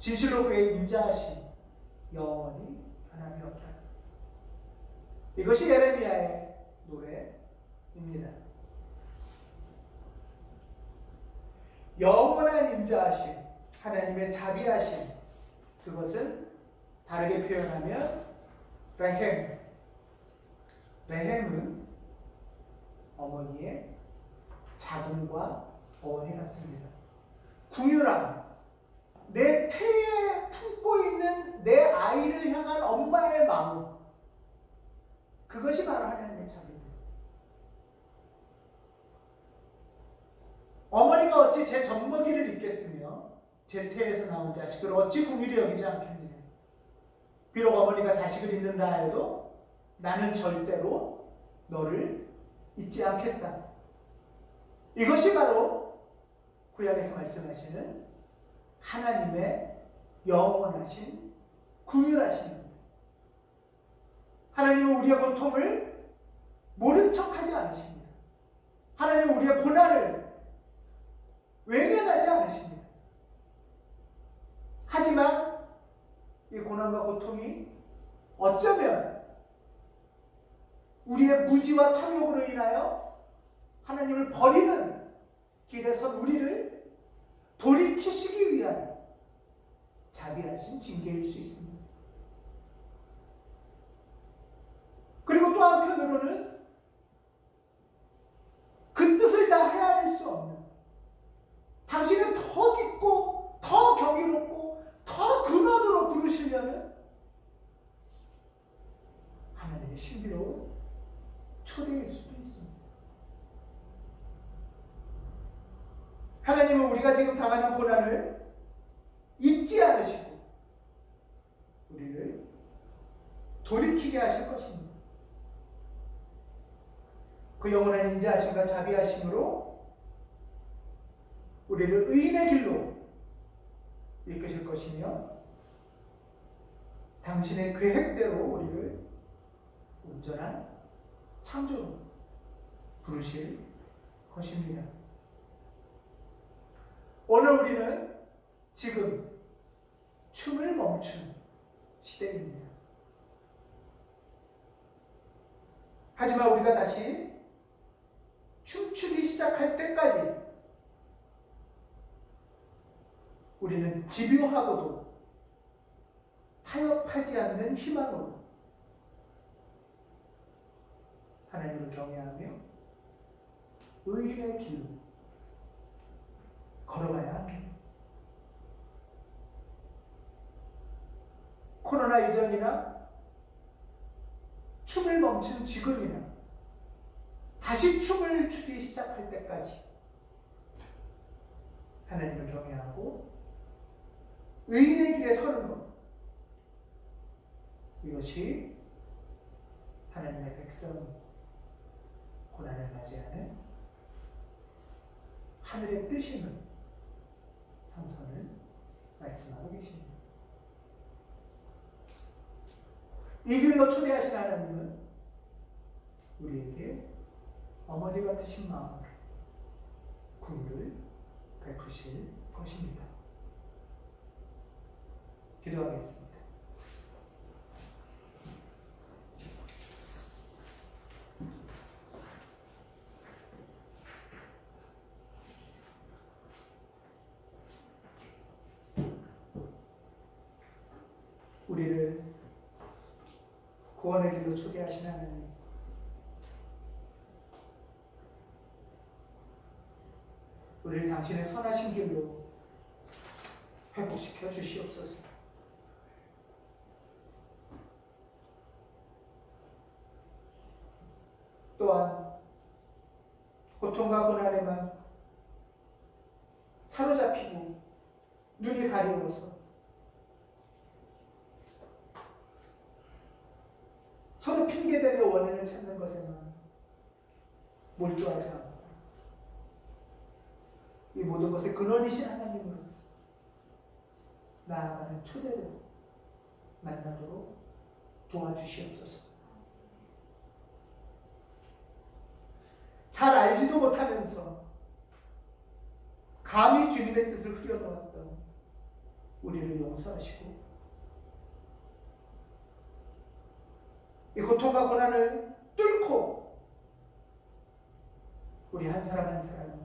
진실로 그의 인자하심 영원히 변함이 없다. 이것이 예레미야의 노래입니다. 영원한 인자하심, 하나님의 자비하심, 그것은 다르게 표현하면 레헴. 레헴은 어머니의 자궁과 어원이 같습니다. 궁유람, 내 태에 품고 있는 내 아이를 향한 엄마의 마음, 그것이 바로 하나님의 자비입니다. 어머니가 어찌 제 젖먹이를 잊겠으며 제 태에서 나온 자식을 어찌 긍휼히 여기지 않겠느냐. 비록 어머니가 자식을 잊는다 해도 나는 절대로 너를 잊지 않겠다. 이것이 바로 구약에서 말씀하시는 하나님의 영원하신 긍휼하심입니다. 하나님은 우리의 고통을 모른 척하지 않으십니다. 하나님은 우리의 고난을 외면하지 않으십니다. 하지만 이 고난과 고통이 어쩌면 우리의 무지와 탐욕으로 인하여 하나님을 버리는 길에 선 우리를 돌이키시기 위한 자비하신 징계일 수 있습니다. 그리고 또 한편으로는 그 뜻을 다 헤아릴 수 없는, 당신은 더 깊고 더 경이롭고 더 근원으로 부르시려는 하나님의 신비로운 초대일 수도 있습니다. 하나님은 우리가 지금 당하는 고난을 잊지 않으시고 우리를 돌이키게 하실 것입니다. 그 영원한 인자하심과 자비하심으로 우리를 의인의 길로 이끄실 것이며 당신의 계획대로 우리를 온전한 창조로 부르실 것입니다. 오늘 우리는 지금 춤을 멈춘 시대입니다. 하지만 우리가 다시 춤추기 시작할 때까지 우리는 집요하고도 타협하지 않는 희망으로 하나님을 경외하며 의인의 길로 걸어가야 합니다. 코로나 이전이나 춤을 멈춘 지금이나 다시 춤을 추기 시작할 때까지 하나님을 경외하고 의인의 길에 서는 것, 이것이 하나님의 백성 고난을 맞이하는 하늘의 뜻임을 성서는 말씀하고 계십니다. 이 길로 초대하신 하나님은 우리에게 어머니 같으신 마음으로 구원을 베푸실 것입니다. 기도하겠습니다. 우리를 구원의 길로 초대하신 하나님, 우리를 당신의 선하신 길로 회복시켜 주시옵소서. 또한 고통과 고난에만 사로잡히고 눈이 가려워서 서로 핑계대며 원인을 찾는 것에만 몰두하지 않고 이 모든 것의 근원이신 하나님으로 나아가는 초대를 만나도록 도와주시옵소서. 잘 알지도 못하면서 감히 주님의 뜻을 흐려놓았던 우리를 용서하시고 이 고통과 고난을 뚫고 우리 한 사람 한 사람이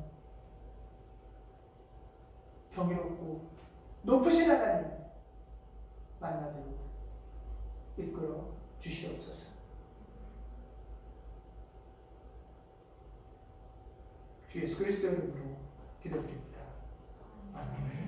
경이롭고 높으신 하나님 만나도록 이끌어 주시옵소서. 주 예수 그리스도의 이름으로 기도드립니다. 아멘.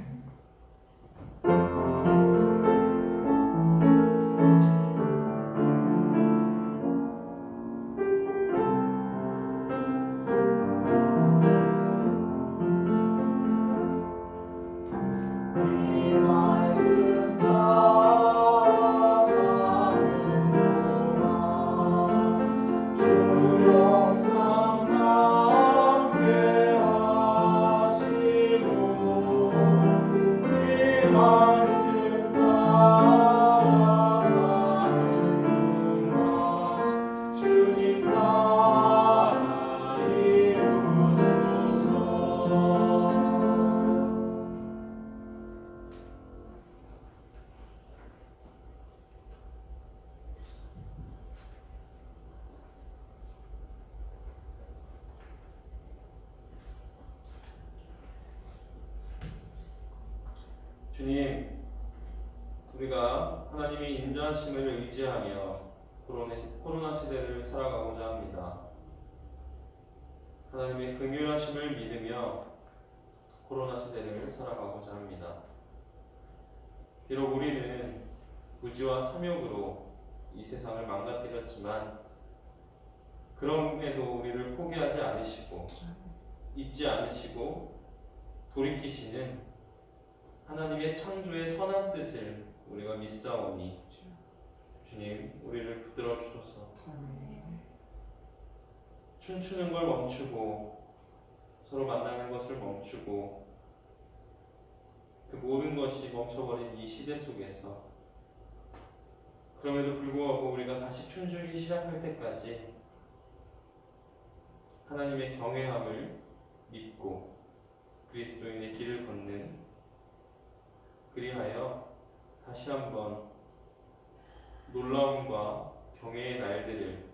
주님, 우리가 하나님의 인자하심을 의지하며 코로나 시대를 살아가고자 합니다. 하나님의 긍휼하심을 믿으며 코로나 시대를 살아가고자 합니다. 비록 우리는 부지와 탐욕으로 이 세상을 망가뜨렸지만 그럼에도 우리를 포기하지 않으시고 잊지 않으시고 돌이키시는 하나님의 창조의 선한 뜻을 우리가 믿사오니 주님, 우리를 붙들어 주소서. 춤추는 걸 멈추고 서로 만나는 것을 멈추고 그 모든 것이 멈춰버린 이 시대 속에서 그럼에도 불구하고 우리가 다시 춤추기 시작할 때까지 하나님의 경외함을 믿고 그리스도인의 길을 걷는, 그리하여 다시 한번 놀라움과 경외의 날들을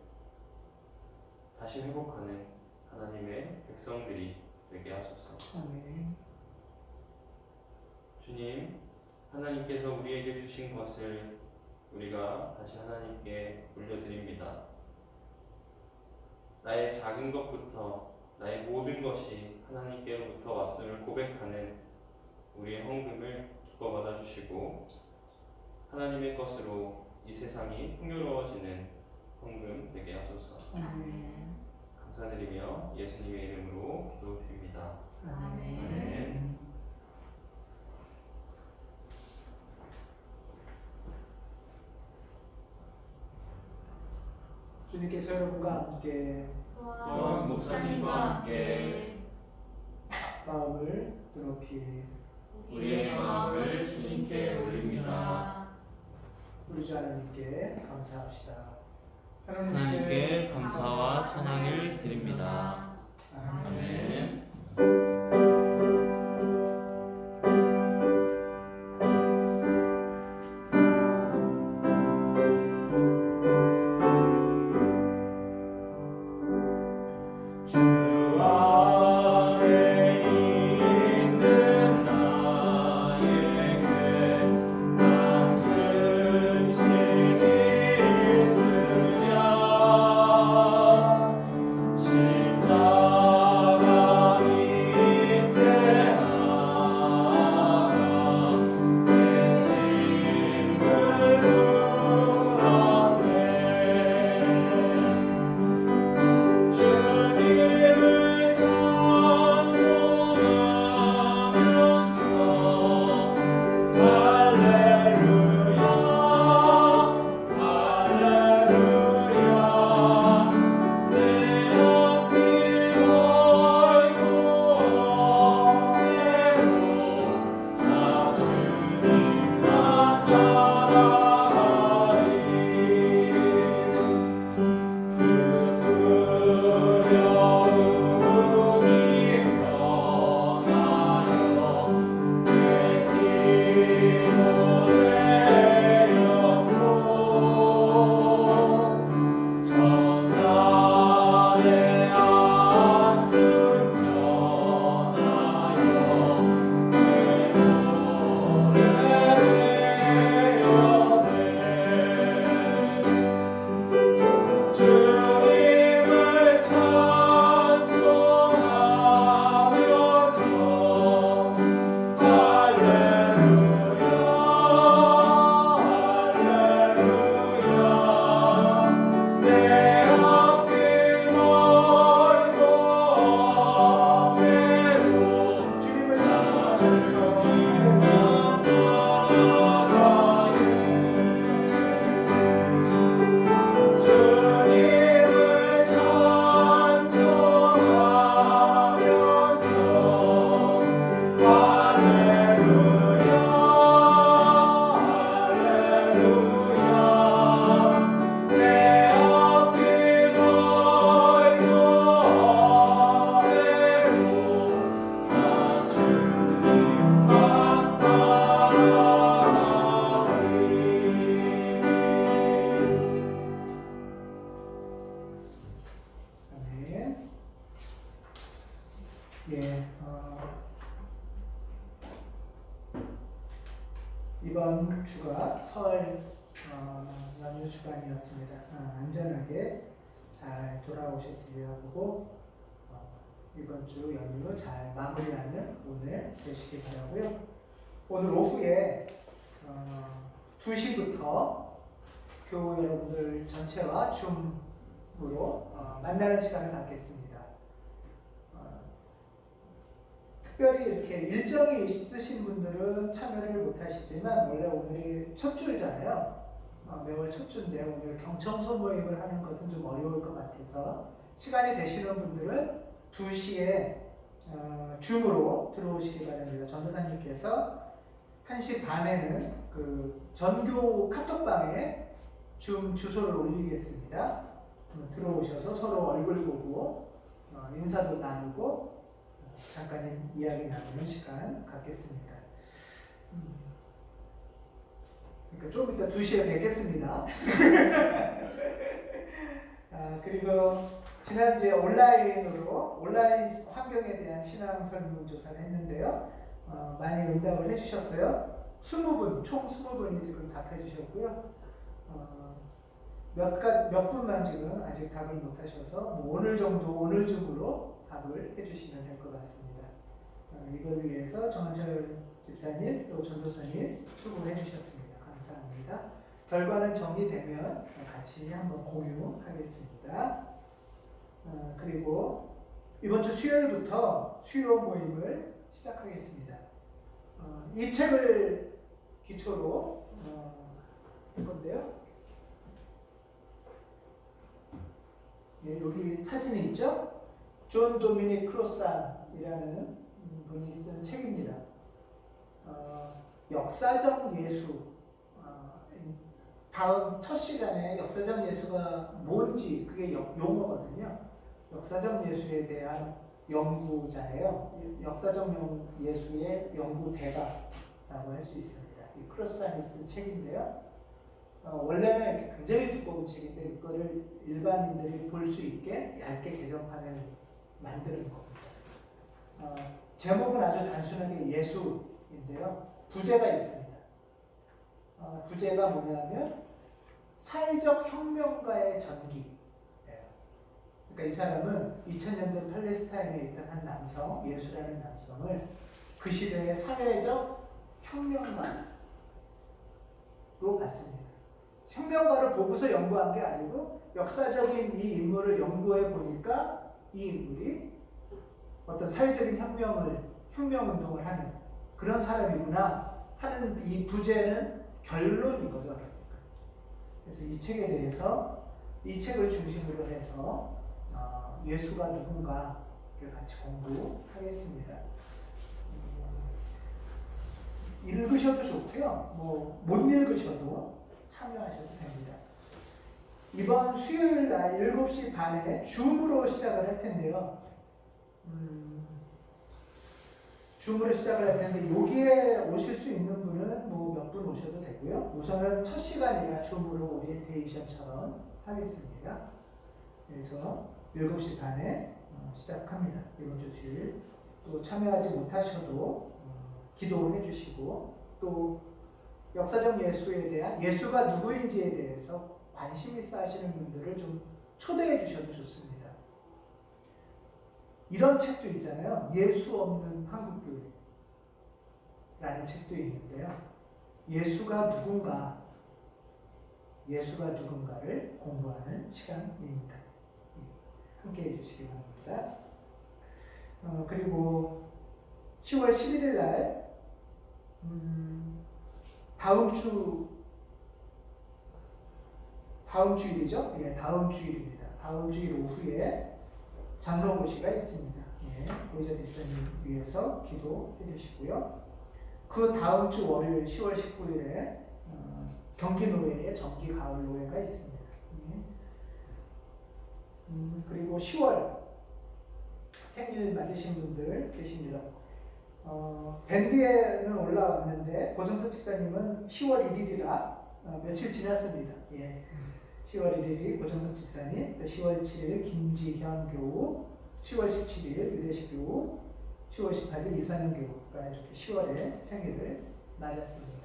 다시 회복하는 하나님의 백성들이 되게 하소서. 아멘. 주님, 하나님께서 우리에게 주신 것을 우리가 다시 하나님께 올려드립니다. 나의 작은 것부터 나의 모든 것이 하나님께로부터 왔음을 고백하는 우리의 헌금을 기뻐 받아주시고 하나님의 것으로 이 세상이 풍요로워지는 헌금 되게 하소서. 아멘. 감사드리며 예수님의 이름으로 기도드립니다. 아멘. 주님께서 여러분과 함께 또한 목사님과 함께 마음을 높이 우리의 마음을 주님께 올립니다. 우리 주 하나님께 감사합시다. 하나님께 감사와 찬양을 드립니다. 아멘. 이번 주가 설 연휴 주간이었습니다. 안전하게 잘 돌아오셨으리라 보고 이번 주 연휴 잘 마무리하는 오늘 되시길 바라고요. 오늘 오후에 2시부터 교우 여러분들 전체와 줌으로 만나는 시간을 갖겠습니다. 특별히 이렇게 일정이 있으신 분들은 참여를 못 하시지만 원래 오늘이 첫 주잖아요. 매월 첫 주인데 오늘 경청소 모임을 하는 것은 좀 어려울 것 같아서 시간이 되시는 분들은 2시에 줌으로 들어오시기 바랍니다. 전도사님께서 1시 반에는 그 전교 카톡방에 줌 주소를 올리겠습니다. 들어오셔서 서로 얼굴 보고 인사도 나누고 잠깐 이야기 나누는 시간 갖겠습니다. 그러니까 좀 이따 2시에 뵙겠습니다. 그리고 지난주에 온라인 환경에 대한 신앙 설문조사를 했는데요. 많이 응답을 해주셨어요. 20분, 총 20분이 지금 답해 주셨고요. 몇 분만 지금 아직 답을 못 하셔서 오늘 정도, 오늘 중으로 답을 해주시면 될 것 같습니다. 이걸 위해서 정한철 집사님 또 전도사님 수고해 주셨습니다. 감사합니다. 결과는 정리되면 같이 한번 공유하겠습니다. 그리고 이번 주 수요일부터 수요 모임을 시작하겠습니다. 이 책을 기초로 할 건데요. 예, 여기 사진이 있죠? 존 도미닉 크로산이라는 분이 쓴 책입니다. 역사적 예수, 다음 첫 시간에 역사적 예수가 뭔지 그게 용어거든요. 역사적 예수에 대한 연구자예요. 역사적 예수의 연구대가라고 할 수 있습니다. 이 크로스 안에 쓴 책인데요. 원래는 이렇게 굉장히 두꺼운 책인데 이거를 일반인들이 볼 수 있게 얇게 개정판을 만드는 겁니다. 제목은 아주 단순하게 예수인데요. 부제가 있습니다. 부제가 뭐냐면 사회적 혁명가의 전기예요. 그러니까 이 사람은 2000년 전 팔레스타인에 있던 한 남성, 예수라는 남성을 그 시대의 사회적 혁명가로 봤습니다. 혁명가를 보고서 연구한 게 아니고 역사적인 이 인물을 연구해 보니까 이 인물이 어떤 사회적인 혁명운동을 하는 그런 사람이구나 하는 이 부제는 결론인 거죠. 그래서 이 책에 대해서 이 책을 중심으로 해서 예수가 누군가를 같이 공부하겠습니다. 읽으셔도 좋고요. 못 읽으셔도 참여하셔도 됩니다. 이번 수요일 날 7시 반에 줌으로 시작을 할 텐데요. 줌으로 시작을 할 텐데 여기에 오실 수 있는 분은 몇 분 오셔도 되고요. 우선은 첫 시간이라 줌으로 오리엔테이션처럼 하겠습니다. 그래서 7시 반에 시작합니다. 이번 주 수요일. 또 참여하지 못하셔도 기도해 주시고 또 역사적 예수에 대한 예수가 누구인지에 대해서 관심 있어 하시는 분들을 좀 초대해 주셔도 좋습니다. 이런 책도 있잖아요. 예수 없는 한국교회라는 책도 있는데요. 예수가 누군가를 공부하는 시간입니다. 함께 해주시기 바랍니다. 그리고 10월 11일 날 다음 주일이죠? 예, 다음 주일입니다. 다음 주일 오후에 장로고시가 있습니다. 예, 고의자 집사님 위해서 기도해 주시고요. 그 다음 주 월요일 10월 19일에 경기노회에 정기 가을 노회가 있습니다. 예. 그리고 10월 생일 맞으신 분들 계십니다. 밴드에는 올라왔는데 고정석 집사님은 10월 1일이라 며칠 지났습니다. 예. 10월 1일이 고정석 집사님, 10월 7일 김지현 교우, 10월 17일 유대식 교우, 10월 18일 이선영 교우가 이렇게 10월에 생일을 맞았습니다.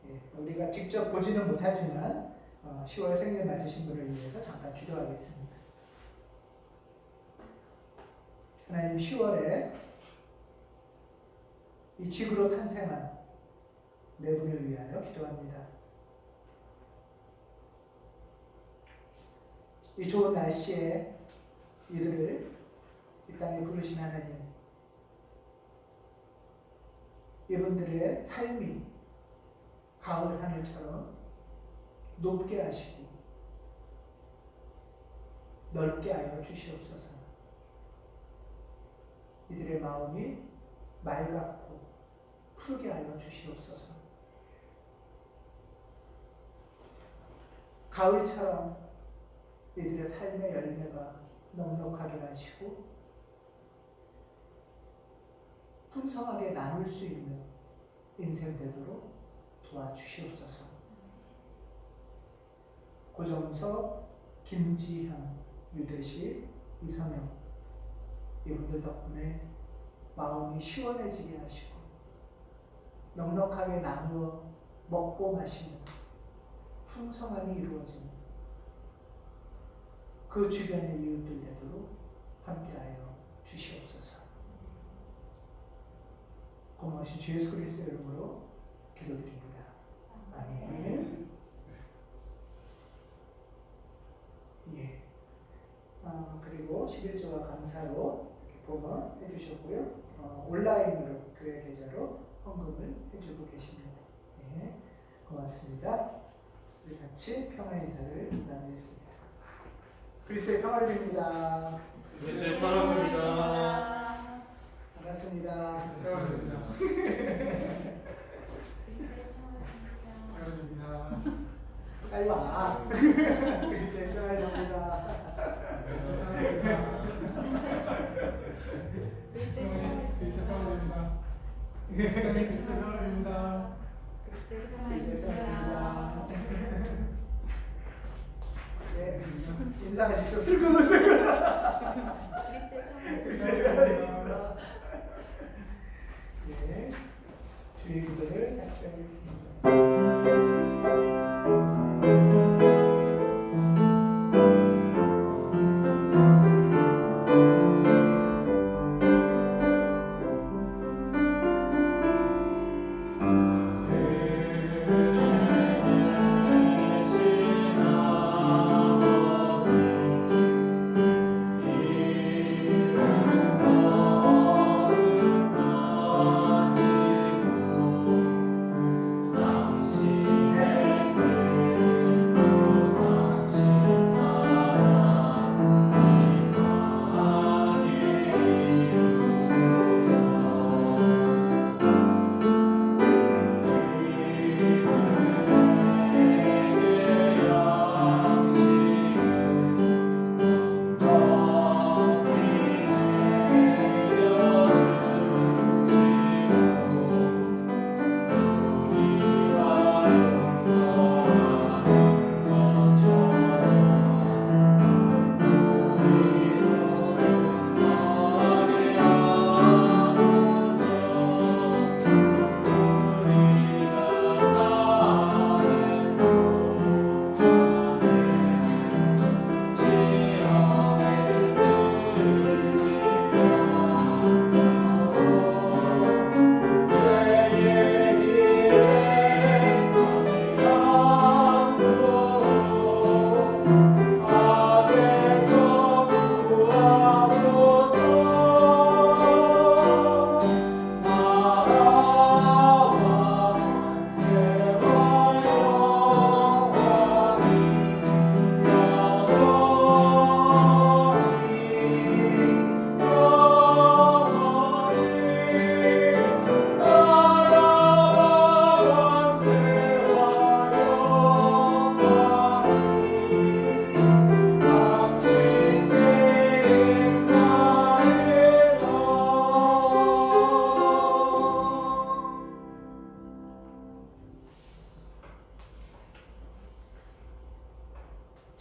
예. 우리가 직접 보지는 못하지만 10월 생일 맞으신 분을 위해서 잠깐 기도하겠습니다. 하나님, 10월에 이 지구로 탄생한 네 분을 위하여 기도합니다. 이 좋은 날씨에 이들을 이 땅에 부르신 하나님, 이분들의 삶이 가을 하늘처럼 높게 하시고 넓게 하여 주시옵소서. 이들의 마음이 맑고 푸르게 하여 주시옵소서. 가을처럼 이들의 삶의 열매가 넉넉하게 하시고 풍성하게 나눌 수 있는 인생 되도록 도와주시옵소서. 고정석, 김지현, 유대식, 이선영 이분들 덕분에 마음이 시원해지게 하시고 넉넉하게 나누어 먹고 마시는 풍성함이 이루어지는 그 주변의 이웃들 되도록 함께하여 주시옵소서. 고마우신 주 예수 그리스도의 이름으로 기도드립니다. 아멘. 예. 그리고 11조와 감사로 이렇게 봉헌해 주셨고요. 온라인으로 교회 계좌로 헌금을 해주고 계십니다. 예. 고맙습니다. 우리 같이 평화 인사를 나누겠습니다. 그리스도의 평화를 빕니다. 그리스도의 평화를 빕니다. 반갑습니다. 빨리 와. 그리스도의 사랑합니다. 그리스도 사랑합니다. 그리스도 사랑합니다. 네, 인사하십시오. 슬그슬그. 네, 주의 기도를 같이 하겠습니다.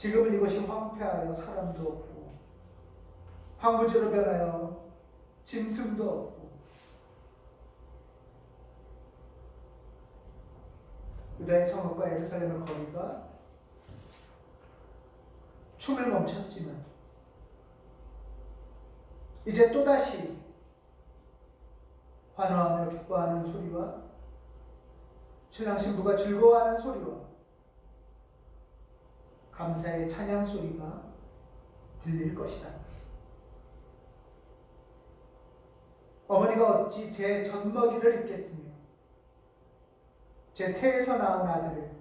지금은 이것이 황폐하여 사람도 없고 황무지로 변하여 짐승도 없고 유다의 성읍과 예루살렘의 거리가 춤을 멈췄지만 이제 또다시 환호하며 기뻐하는 소리와 신랑 신부가 즐거워하는 소리와 감사의 찬양 소리가 들릴 것이다. 어머니가 어찌 제 젖먹이를 잊겠으며 제 태에서 나온 아들을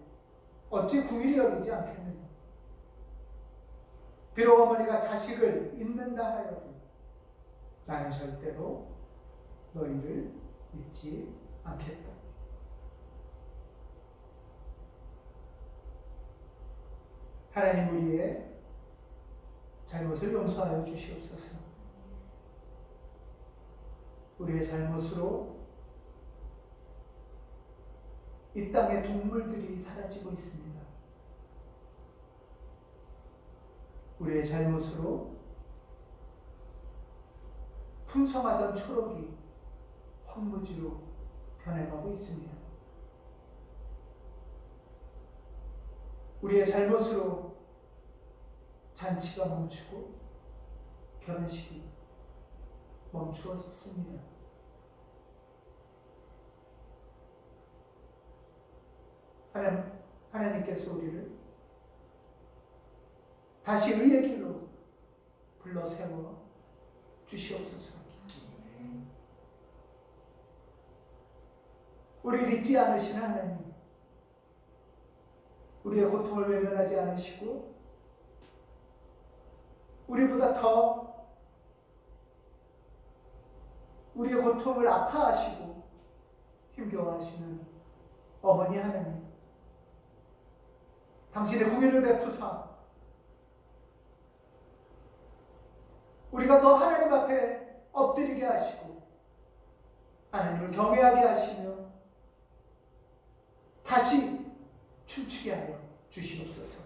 어찌 궁일이 여기지 않겠느냐. 비록 어머니가 자식을 잊는다 하여도 나는 절대로 너희를 잊지 않겠다. 하나님 우리의 잘못을 용서하여 주시옵소서. 우리의 잘못으로 이 땅의 동물들이 사라지고 있습니다. 우리의 잘못으로 풍성하던 초록이 황무지로 변해가고 있습니다. 우리의 잘못으로 잔치가 멈추고 결혼식이 멈추었습니다. 하나님께서 우리를 다시 의의 길로 불러 세워 주시옵소서. 우리를 잊지 않으시는 하나님, 우리의 고통을 외면하지 않으시고 우리보다 더 우리의 고통을 아파하시고 힘겨워하시는 어머니 하나님, 당신의 궁유를 베푸사 우리가 더 하나님 앞에 엎드리게 하시고 하나님을 경외하게 하시며 다시 춤추게 하여 주시옵소서.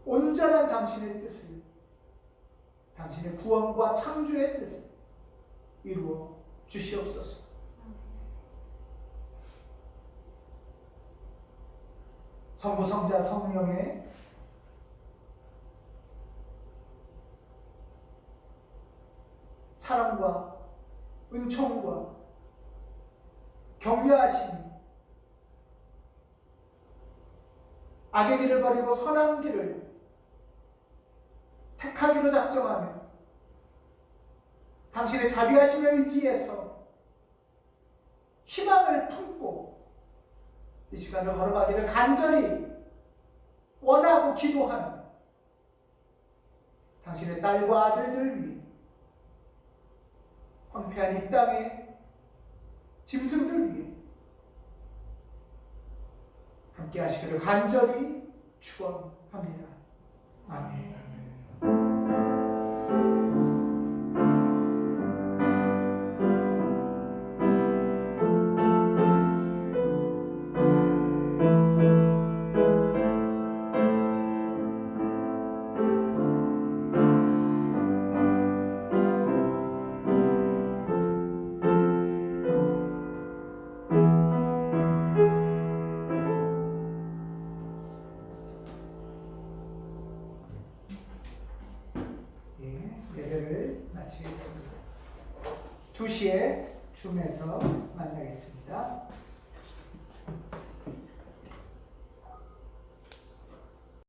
온전한 당신의 뜻을, 당신의 구원과 창조의 뜻을 이루어 주시옵소서. 성부, 성자, 성령의 사랑과 은총과 격려하심이 악의 길을 버리고 선한 길을 택하기로 작정하며 당신의 자비하심의 의지에서 희망을 품고 이 시간을 걸어가기를 간절히 원하고 기도하는 당신의 딸과 아들들 위해 황폐한 이 땅의 짐승들 위해 함께 하시기를 간절히 축원합니다. 아멘. 예배를 마치겠습니다. 2시에 줌에서 만나겠습니다.